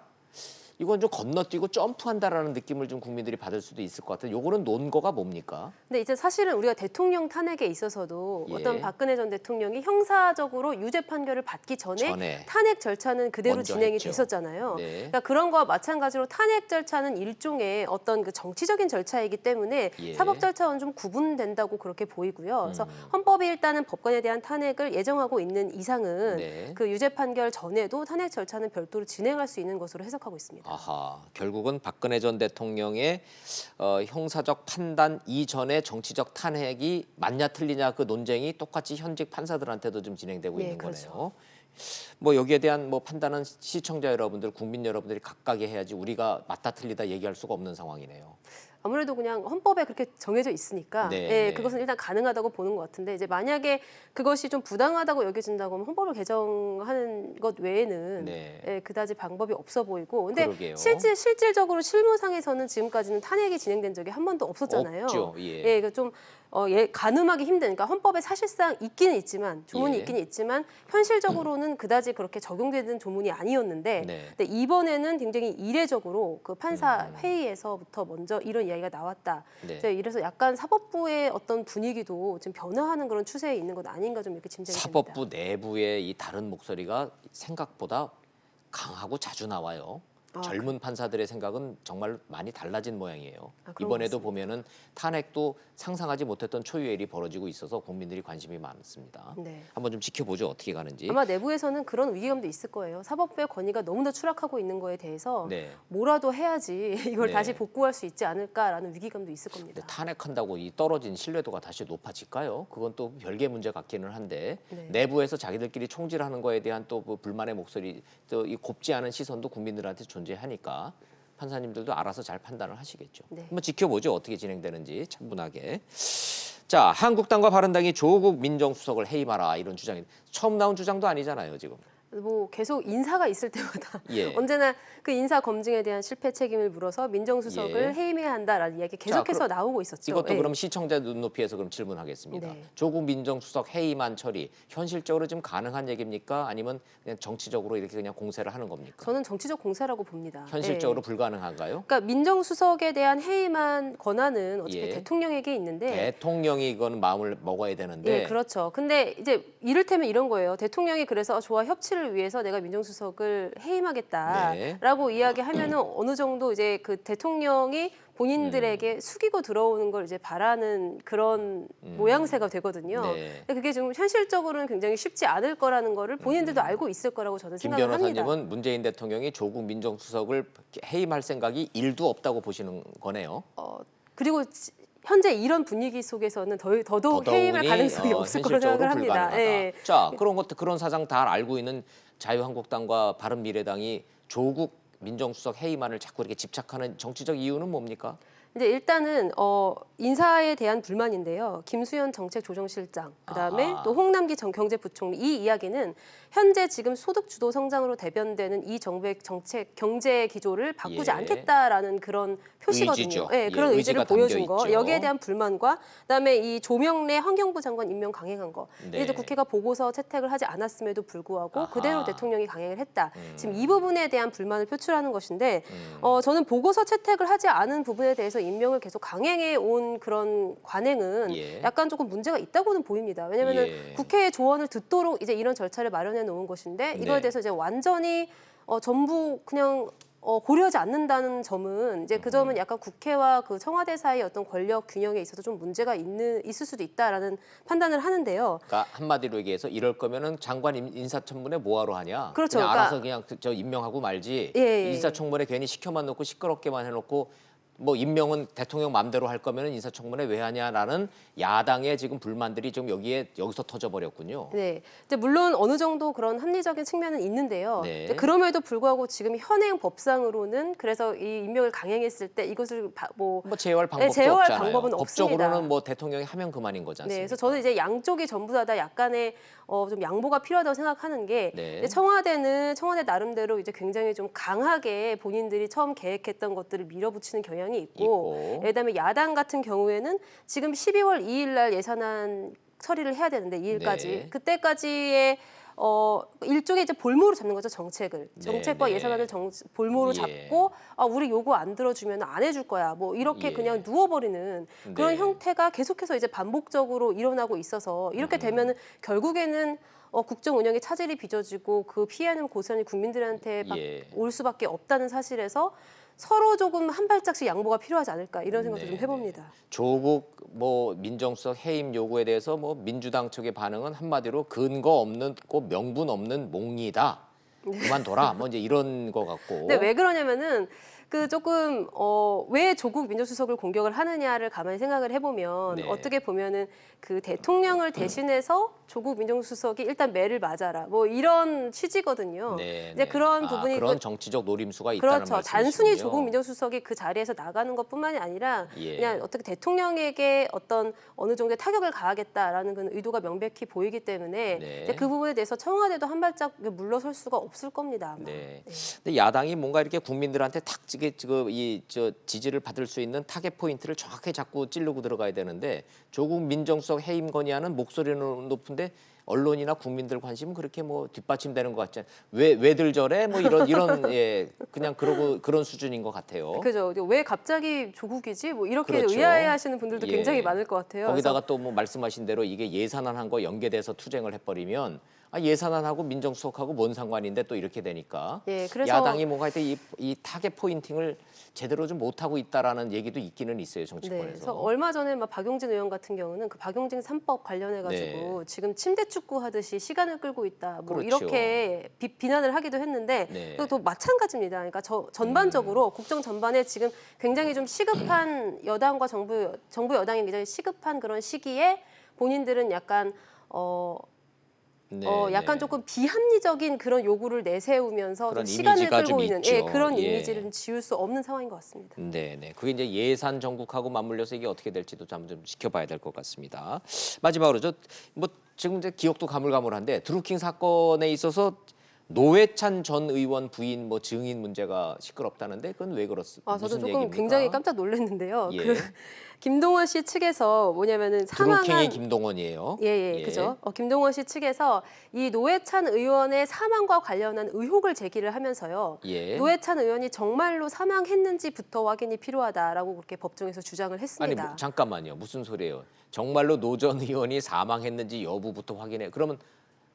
이건 좀 건너뛰고 점프한다라는 느낌을 좀 국민들이 받을 수도 있을 것 같아요. 요거는 논거가 뭡니까? 근데 이제 사실은 우리가 대통령 탄핵에 있어서도 예. 어떤 박근혜 전 대통령이 형사적으로 유죄 판결을 받기 전에 탄핵 절차는 그대로 먼저 진행이 했죠. 됐었잖아요. 네. 그러니까 그런 거와 마찬가지로 탄핵 절차는 일종의 어떤 그 정치적인 절차이기 때문에 예. 사법 절차와는 좀 구분된다고 그렇게 보이고요. 그래서 헌법이 일단은 법관에 대한 탄핵을 예정하고 있는 이상은 네. 그 유죄 판결 전에도 탄핵 절차는 별도로 진행할 수 있는 것으로 해석하고 있습니다. 아하, 결국은 박근혜 전 대통령의 형사적 판단 이전의 정치적 탄핵이 맞냐 틀리냐 그 논쟁이 똑같이 현직 판사들한테도 좀 진행되고 네, 있는 그렇죠. 거네요. 뭐 여기에 대한 뭐 판단은 시청자 여러분들, 국민 여러분들이 각각이 해야지 우리가 맞다 틀리다 얘기할 수가 없는 상황이네요. 아무래도 그냥 헌법에 그렇게 정해져 있으니까 네, 예, 네. 그것은 일단 가능하다고 보는 것 같은데 이제 만약에 그것이 좀 부당하다고 여겨진다고 하면 헌법을 개정하는 것 외에는 네. 예, 그다지 방법이 없어 보이고 근데 그러게요. 실질적으로 실무상에서는 지금까지는 탄핵이 진행된 적이 한 번도 없었잖아요. 없죠. 예. 그 좀 가늠하기 힘든 그러니까 헌법에 사실상 있기는 있지만 조문이 예. 있기는 있지만 현실적으로는 그다지 그렇게 적용되는 조문이 아니었는데 네. 근데 이번에는 굉장히 이례적으로 그 판사 회의에서부터 먼저 이런 이야기가 나왔다. 네. 이래서 약간 사법부의 어떤 분위기도 지금 변화하는 그런 추세에 있는 것 아닌가 좀 이렇게 짐작이 됩니다. 사법부 내부의 이 다른 목소리가 생각보다 강하고 자주 나와요. 아, 젊은 판사들의 생각은 정말 많이 달라진 모양이에요. 아, 그런 이번에도 것 같습니다. 보면은 탄핵도 상상하지 못했던 초유의 일이 벌어지고 있어서 국민들이 관심이 많습니다. 네. 한번 좀 지켜보죠. 어떻게 가는지. 아마 내부에서는 그런 위기감도 있을 거예요. 사법부의 권위가 너무나 추락하고 있는 거에 대해서 네. 뭐라도 해야지 이걸 네. 다시 복구할 수 있지 않을까라는 위기감도 있을 겁니다. 근데 탄핵한다고 이 떨어진 신뢰도가 다시 높아질까요? 그건 또 별개 문제 같기는 한데 네. 내부에서 자기들끼리 총질하는 거에 대한 또 그 불만의 목소리, 또 이 곱지 않은 시선도 국민들한테 존재하니까 판사님들도 알아서 잘 판단을 하시겠죠. 네. 한번 지켜보죠. 어떻게 진행되는지 차분하게. 자, 한국당과 바른당이 조국 민정수석을 해임하라 이런 주장이 처음 나온 주장도 아니잖아요, 지금. 뭐 계속 인사가 있을 때마다 예. 언제나 그 인사 검증에 대한 실패 책임을 물어서 민정수석을 예. 해임해야 한다라는 이야기 계속해서 그럼 나오고 있었죠. 이것도 예. 그럼 시청자 눈높이에서 그럼 질문하겠습니다. 네. 조국 민정수석 해임안 처리 현실적으로 좀 가능한 얘기입니까? 아니면 그냥 정치적으로 이렇게 그냥 공세를 하는 겁니까? 저는 정치적 공세라고 봅니다. 현실적으로 예. 불가능한가요? 그러니까 민정수석에 대한 해임한 권한은 어차피 예. 대통령에게 있는데 대통령이 이건 마음을 먹어야 되는데 예, 그렇죠. 근데 이제 이를테면 이런 거예요. 대통령이 그래서 저와 협치를 위해서 내가 민정수석을 해임하겠다라고 이야기하면은 어느 정도 이제 그 대통령이 본인들에게 숙이고 들어오는 걸 이제 바라는 그런 모양새가 되거든요. 네. 근데 그게 지금 현실적으로는 굉장히 쉽지 않을 거라는 거를 본인들도 알고 있을 거라고 저는 김 생각을 합니다. 변호사님은 문재인 대통령이 조국 민정수석을 해임할 생각이 1도 없다고 보시는 거네요. 그리고 현재 이런 분위기 속에서는 더더욱 해임할 가능성이 없을 거라고 현실적으로 생각을 합니다. 불가능하다. 예. 자, 그런 사상 다 알고 있는 자유한국당과 바른미래당이 조국 민정수석 해임안을 자꾸 이렇게 집착하는 정치적 이유는 뭡니까? 이제 일단은 인사에 대한 불만인데요. 김수현 정책조정실장, 그다음에 아. 또 홍남기 경제부총리 이 이야기는 현재 지금 소득 주도 성장으로 대변되는 이 정부의 정책 경제 기조를 바꾸지 예. 않겠다라는 그런 표시거든요. 의지죠. 예, 예, 그런 의지를 의지가 보여준 담겨 거. 있죠. 여기에 대한 불만과 그다음에 이 조명래 환경부 장관 임명 강행한 거. 네. 이게 국회가 보고서 채택을 하지 않았음에도 불구하고 아하. 그대로 대통령이 강행을 했다. 지금 이 부분에 대한 불만을 표출하는 것인데 음. 저는 보고서 채택을 하지 않은 부분에 대해서 임명을 계속 강행해 온 그런 관행은 예. 약간 조금 문제가 있다고는 보입니다. 왜냐하면 예. 국회의 조언을 듣도록 이제 이런 절차를 마련해 놓은 것인데 이거에 네. 대해서 이제 완전히 전부 그냥 고려하지 않는다는 점은 이제 그 점은 약간 국회와 그 청와대 사이의 어떤 권력 균형에 있어서 좀 문제가 있을 수도 있다라는 판단을 하는데요. 그러니까 한마디로 얘기해서 이럴 거면은 장관 인사청문회 뭐하러 하냐? 그렇죠. 그냥 그러니까- 알아서 그냥 저 임명하고 말지. 예, 예. 인사청문회 괜히 시켜만 놓고 시끄럽게만 해놓고 뭐 임명은 대통령 마음대로 할 거면은 인사청문회 왜 하냐라는 야당의 지금 불만들이 좀 여기서 터져버렸군요. 네, 근데 물론 어느 정도 그런 합리적인 측면은 있는데요. 네. 근데 그럼에도 불구하고 지금 현행 법상으로는 그래서 이 임명을 강행했을 때 이것을 뭐 제어할 방법도 제어할 없잖아요. 방법은 법적으로는 없습니다. 뭐 대통령이 하면 그만인 거지 네, 않습니까? 그래서 저는 이제 양쪽이 전부 다 약간의 좀 양보가 필요하다고 생각하는 게 네. 이제 청와대 나름대로 이제 굉장히 좀 강하게 본인들이 처음 계획했던 것들을 밀어붙이는 경향이 있고 그다음에 야당 같은 경우에는 지금 12월 2일 날 예산안 처리를 해야 되는데 2일까지 네. 그때까지의 일종의 이제 볼모로 잡는 거죠, 정책을. 정책과 네. 예산안을 볼모로 예. 잡고 우리 요구 안 들어주면 안 해줄 거야. 뭐 이렇게 예. 그냥 누워버리는 그런 네. 형태가 계속해서 이제 반복적으로 일어나고 있어서 이렇게 되면은 결국에는 국정 운영에 차질이 빚어지고 그 피해는 고스란히 국민들한테 예. 올 수밖에 없다는 사실에서 서로 조금 한 발짝씩 양보가 필요하지 않을까 이런 생각도 네, 좀 해봅니다. 조국 뭐 민정수석 해임 요구에 대해서 뭐 민주당 측의 반응은 한마디로 근거 없는 꼭 명분 없는 몽리다. 그만둬라. 뭐 이제 이런 거 같고. 근데 왜 그러냐면은 그 조금 왜 조국 민정수석을 공격을 하느냐를 가만히 생각을 해보면 네. 어떻게 보면은 그 대통령을 대신해서 조국 민정수석이 일단 매를 맞아라 뭐 이런 취지거든요. 네, 이제 네. 그런 부분이 그런 정치적 노림수가 있다는 그렇죠. 말씀이시군요. 단순히 조국 민정수석이 그 자리에서 나가는 것뿐만이 아니라 예. 그냥 어떻게 대통령에게 어떤 어느 정도의 타격을 가하겠다라는 그런 의도가 명백히 보이기 때문에 네. 이제 그 부분에 대해서 청와대도 한 발짝 물러설 수가 없을 겁니다. 아마. 네. 근데 야당이 뭔가 이렇게 국민들한테 탁 지금 저 지지를 받을 수 있는 타겟 포인트를 정확하게 자꾸 찌르고 들어가야 되는데 조국 민정수석 해임 건의하는 목소리는 높은데 언론이나 국민들 관심은 그렇게 뭐 뒷받침되는 것 같지 않아요. 왜들 저래? 뭐 이런 예 그냥 그런 수준인 것 같아요. 그죠. 왜 갑자기 조국이지? 뭐 이렇게 그렇죠. 의아해하시는 분들도 예. 굉장히 많을 것 같아요. 거기다가 또 뭐 말씀하신 대로 이게 예산안한 거 연계돼서 투쟁을 해버리면 예산안하고 민정수석하고 뭔 상관인데 또 이렇게 되니까 예, 그래서 야당이 뭔가 하여튼 이 타겟 포인팅을 제대로 좀 못하고 있다라는 얘기도 있기는 있어요 네, 정치권에서. 그래서 얼마 전에 막 박용진 의원 같은 경우는 그 박용진 3법 관련해 가지고 지금 침대 축구 하듯이 시간을 끌고 있다. 뭐 네. 그렇죠. 이렇게 비난을 하기도 했는데 네. 또 마찬가지입니다. 그러니까 전반적으로 국정 전반에 지금 굉장히 좀 시급한 여당과 정부 여당이 굉장히 시급한 그런 시기에 본인들은 약간 약간 네. 조금 비합리적인 그런 요구를 내세우면서 그런 좀 시간을 이미지가 좀 끌고 있는 있죠. 그런 예. 이미지를 좀 지울 수 없는 상황인 것 같습니다. 네. 그게 이제 예산 정국하고 맞물려서 이게 어떻게 될지도 좀 지켜봐야 될 것 같습니다. 마지막으로 지금 이제 기억도 가물가물한데 드루킹 사건에 있어서 노회찬 전 의원 부인 뭐 증인 문제가 시끄럽다는데 그건 왜 그렇습니까? 저도 무슨 조금 얘기입니까? 굉장히 깜짝 놀랐는데요. 예. 그 김동원 씨 측에서 뭐냐면은 사망한 드루킹이 김동원이에요. 예, 그죠. 김동원 씨 측에서 이 노회찬 의원의 사망과 관련한 의혹을 제기를 하면서요. 예. 노회찬 의원이 정말로 사망했는지부터 확인이 필요하다라고 그렇게 법정에서 주장을 아니 했습니다. 잠깐만요. 무슨 소리예요? 정말로 노 전 의원이 사망했는지 여부부터 확인해. 그러면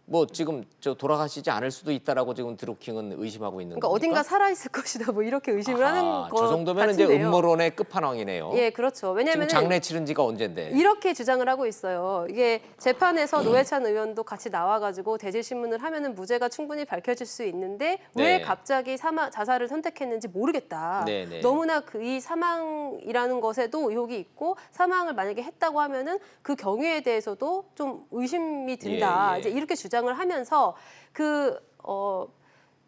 뭐 지금 돌아가시지 않을 수도 있다라고 지금 드루킹은 의심하고 있는 그러니까 겁니까? 어딘가 살아 있을 것이다 뭐 이렇게 의심을 하는 것 저 정도면 이제 같은데요. 음모론의 끝판왕이네요. 예, 그렇죠. 지금 왜냐하면 장례 치른 지가 언젠데. 이렇게 주장을 하고 있어요. 이게 재판에서 노회찬 의원도 같이 나와가지고 대질신문을 하면은 무죄가 충분히 밝혀질 수 있는데 왜 네. 갑자기 자살을 선택했는지 모르겠다. 네, 네. 너무나 이 사망이라는 것에도 의혹이 있고 사망을 만약에 했다고 하면은 그 경위에 대해서도 좀 의심이 든다. 예. 이제 이렇게 주장을 하면서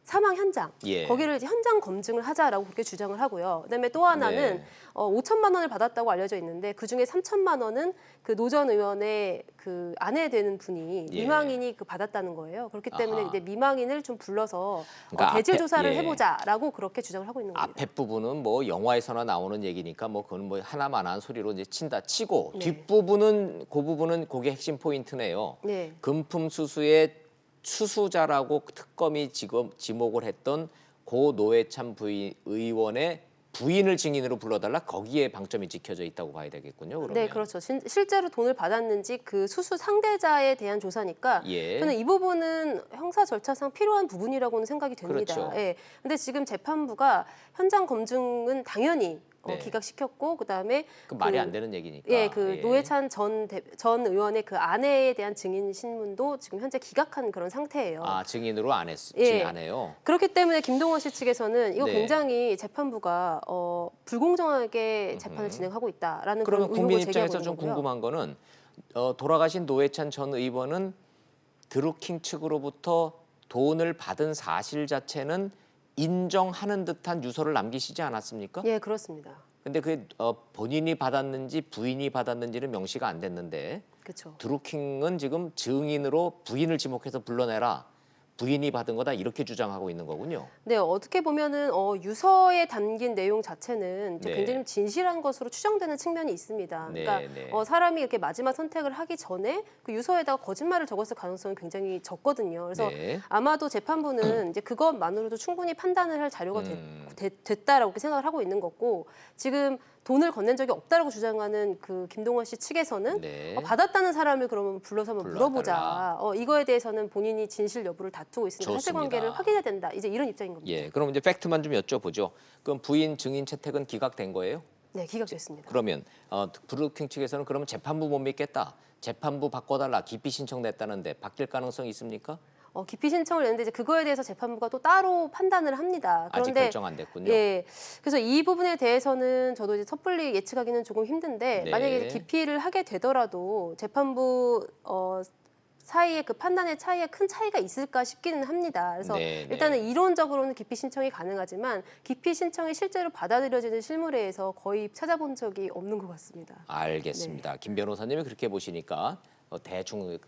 사망 현장 예. 거기를 이제 현장 검증을 하자라고 그렇게 주장을 하고요. 그다음에 또 하나는 네. 5천만 원을 받았다고 알려져 있는데 그 중에 3천만 원은 그 노 전 의원의 그 아내 되는 분이 예. 미망인이 받았다는 거예요. 그렇기 때문에 아하. 이제 미망인을 좀 불러서 그러니까 대질 앞에- 조사를 예. 해보자라고 그렇게 주장을 하고 있는 겁니다. 앞에 부분은 뭐 영화에서나 나오는 얘기니까 뭐 그건 뭐 하나만한 소리로 이제 친다 치고 네. 뒷부분은 그 부분은 그게 핵심 포인트네요. 네. 금품 수수의 수수자라고 특검이 지금 지목을 했던 고 노회찬 의원의 부인을 증인으로 불러달라 거기에 방점이 찍혀져 있다고 봐야 되겠군요. 그러면. 네, 그렇죠. 실제로 돈을 받았는지 그 수수 상대자에 대한 조사니까 예. 저는 이 부분은 형사 절차상 필요한 부분이라고는 생각이 됩니다. 그렇죠. 예. 근데 지금 재판부가 현장 검증은 당연히 네. 기각시켰고 그다음에 그 말이 안 되는 얘기니까. 예, 그 노회찬 전 의원의 그 아내에 대한 증인 신문도 지금 현재 기각한 그런 상태예요. 증인으로 안 예. 해요. 그렇기 때문에 김동원 씨 측에서는 이거 네. 굉장히 재판부가 불공정하게 재판을 진행하고 있다라는 그러면 그런 국민 의혹을 제기하고 입장에서 있는 좀 거고요. 궁금한 거는 돌아가신 노회찬 전 의원은 드루킹 측으로부터 돈을 받은 사실 자체는 인정하는 듯한 유서를 남기시지 않았습니까? 예, 그렇습니다. 근데 그게 본인이 받았는지 부인이 받았는지는 명시가 안 됐는데 그렇죠. 드루킹은 지금 증인으로 부인을 지목해서 불러내라. 부인이 받은 거다 이렇게 주장하고 있는 거군요. 네, 어떻게 보면은 유서에 담긴 내용 자체는 이제 네. 굉장히 좀 진실한 것으로 추정되는 측면이 있습니다. 네, 그러니까 네. 사람이 이렇게 마지막 선택을 하기 전에 그 유서에다가 거짓말을 적었을 가능성이 굉장히 적거든요. 그래서 네. 아마도 재판부는 이제 그것만으로도 충분히 판단을 할 자료가 됐다라고 이렇게 생각을 하고 있는 거고, 지금 돈을 건넨 적이 없다라고 주장하는 그 김동원 씨 측에서는 네. 받았다는 사람을 그러면 불러서 한번 불러달라. 물어보자. 이거에 대해서는 본인이 진실 여부를 다투고 있으니까 좋습니다. 사실관계를 확인해야 된다. 이제 이런 입장인 겁니다. 예, 그럼 이제 팩트만 좀 여쭤보죠. 그럼 부인 증인 채택은 기각된 거예요? 네, 기각됐습니다. 그러면 브루킹 측에서는 그러면 재판부 못 믿겠다. 재판부 바꿔달라. 기피 신청 냈다는데 바뀔 가능성이 있습니까? 기피 신청을 냈는데 이제 그거에 대해서 재판부가 또 따로 판단을 합니다. 아직 그런데 결정 안 됐군요. 예, 그래서 이 부분에 대해서는 저도 이제 섣불리 예측하기는 조금 힘든데 네. 만약에 이제 기피를 하게 되더라도 재판부 사이에 그 판단의 차이에 큰 차이가 있을까 싶기는 합니다. 그래서 네, 네. 일단은 이론적으로는 기피 신청이 가능하지만 기피 신청이 실제로 받아들여지는 실무례에서 거의 찾아본 적이 없는 것 같습니다. 알겠습니다. 네. 김 변호사님이 그렇게 보시니까 대충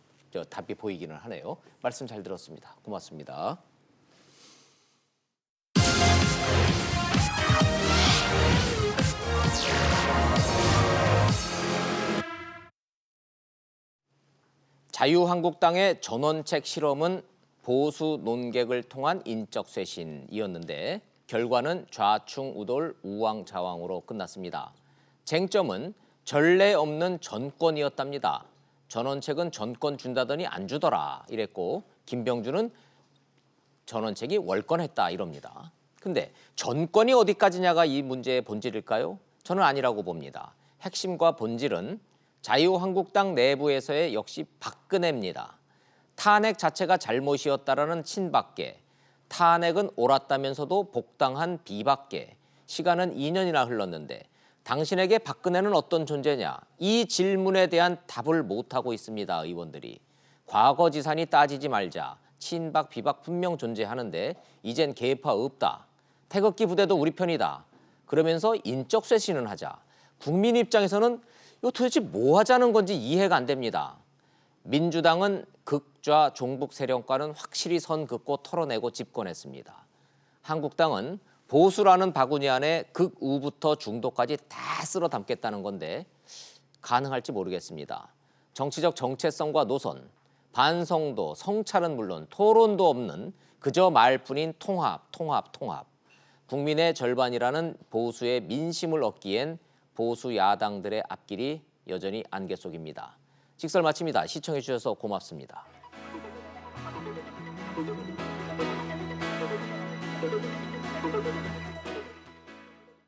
답이 보이기는 하네요. 말씀 잘 들었습니다. 고맙습니다. 자유한국당의 전원책 실험은 보수 논객을 통한 인적 쇄신이었는데 결과는 좌충우돌 우왕좌왕으로 끝났습니다. 쟁점은 전례 없는 전권이었답니다. 전원책은 전권 준다더니 안 주더라 이랬고 김병준은 전원책이 월권했다 이럽니다. 근데 전권이 어디까지냐가 이 문제의 본질일까요? 저는 아니라고 봅니다. 핵심과 본질은 자유한국당 내부에서의 역시 박근혜입니다. 탄핵 자체가 잘못이었다라는 친박계, 탄핵은 옳았다면서도 복당한 비박계, 시간은 2년이나 흘렀는데 당신에게 박근혜는 어떤 존재냐? 이 질문에 대한 답을 못하고 있습니다, 의원들이. 과거지산이 따지지 말자. 친박, 비박 분명 존재하는데 이젠 계파 없다. 태극기 부대도 우리 편이다. 그러면서 인적 쇄신은 하자. 국민 입장에서는 이거 도대체 뭐 하자는 건지 이해가 안 됩니다. 민주당은 극좌 종북 세력과는 확실히 선 긋고 털어내고 집권했습니다. 한국당은 보수라는 바구니 안에 극우부터 중도까지 다 쓸어 담겠다는 건데 가능할지 모르겠습니다. 정치적 정체성과 노선, 반성도, 성찰은 물론 토론도 없는 그저 말뿐인 통합. 국민의 절반이라는 보수의 민심을 얻기엔 보수 야당들의 앞길이 여전히 안개 속입니다. 직설 마칩니다. 시청해 주셔서 고맙습니다. Thank you.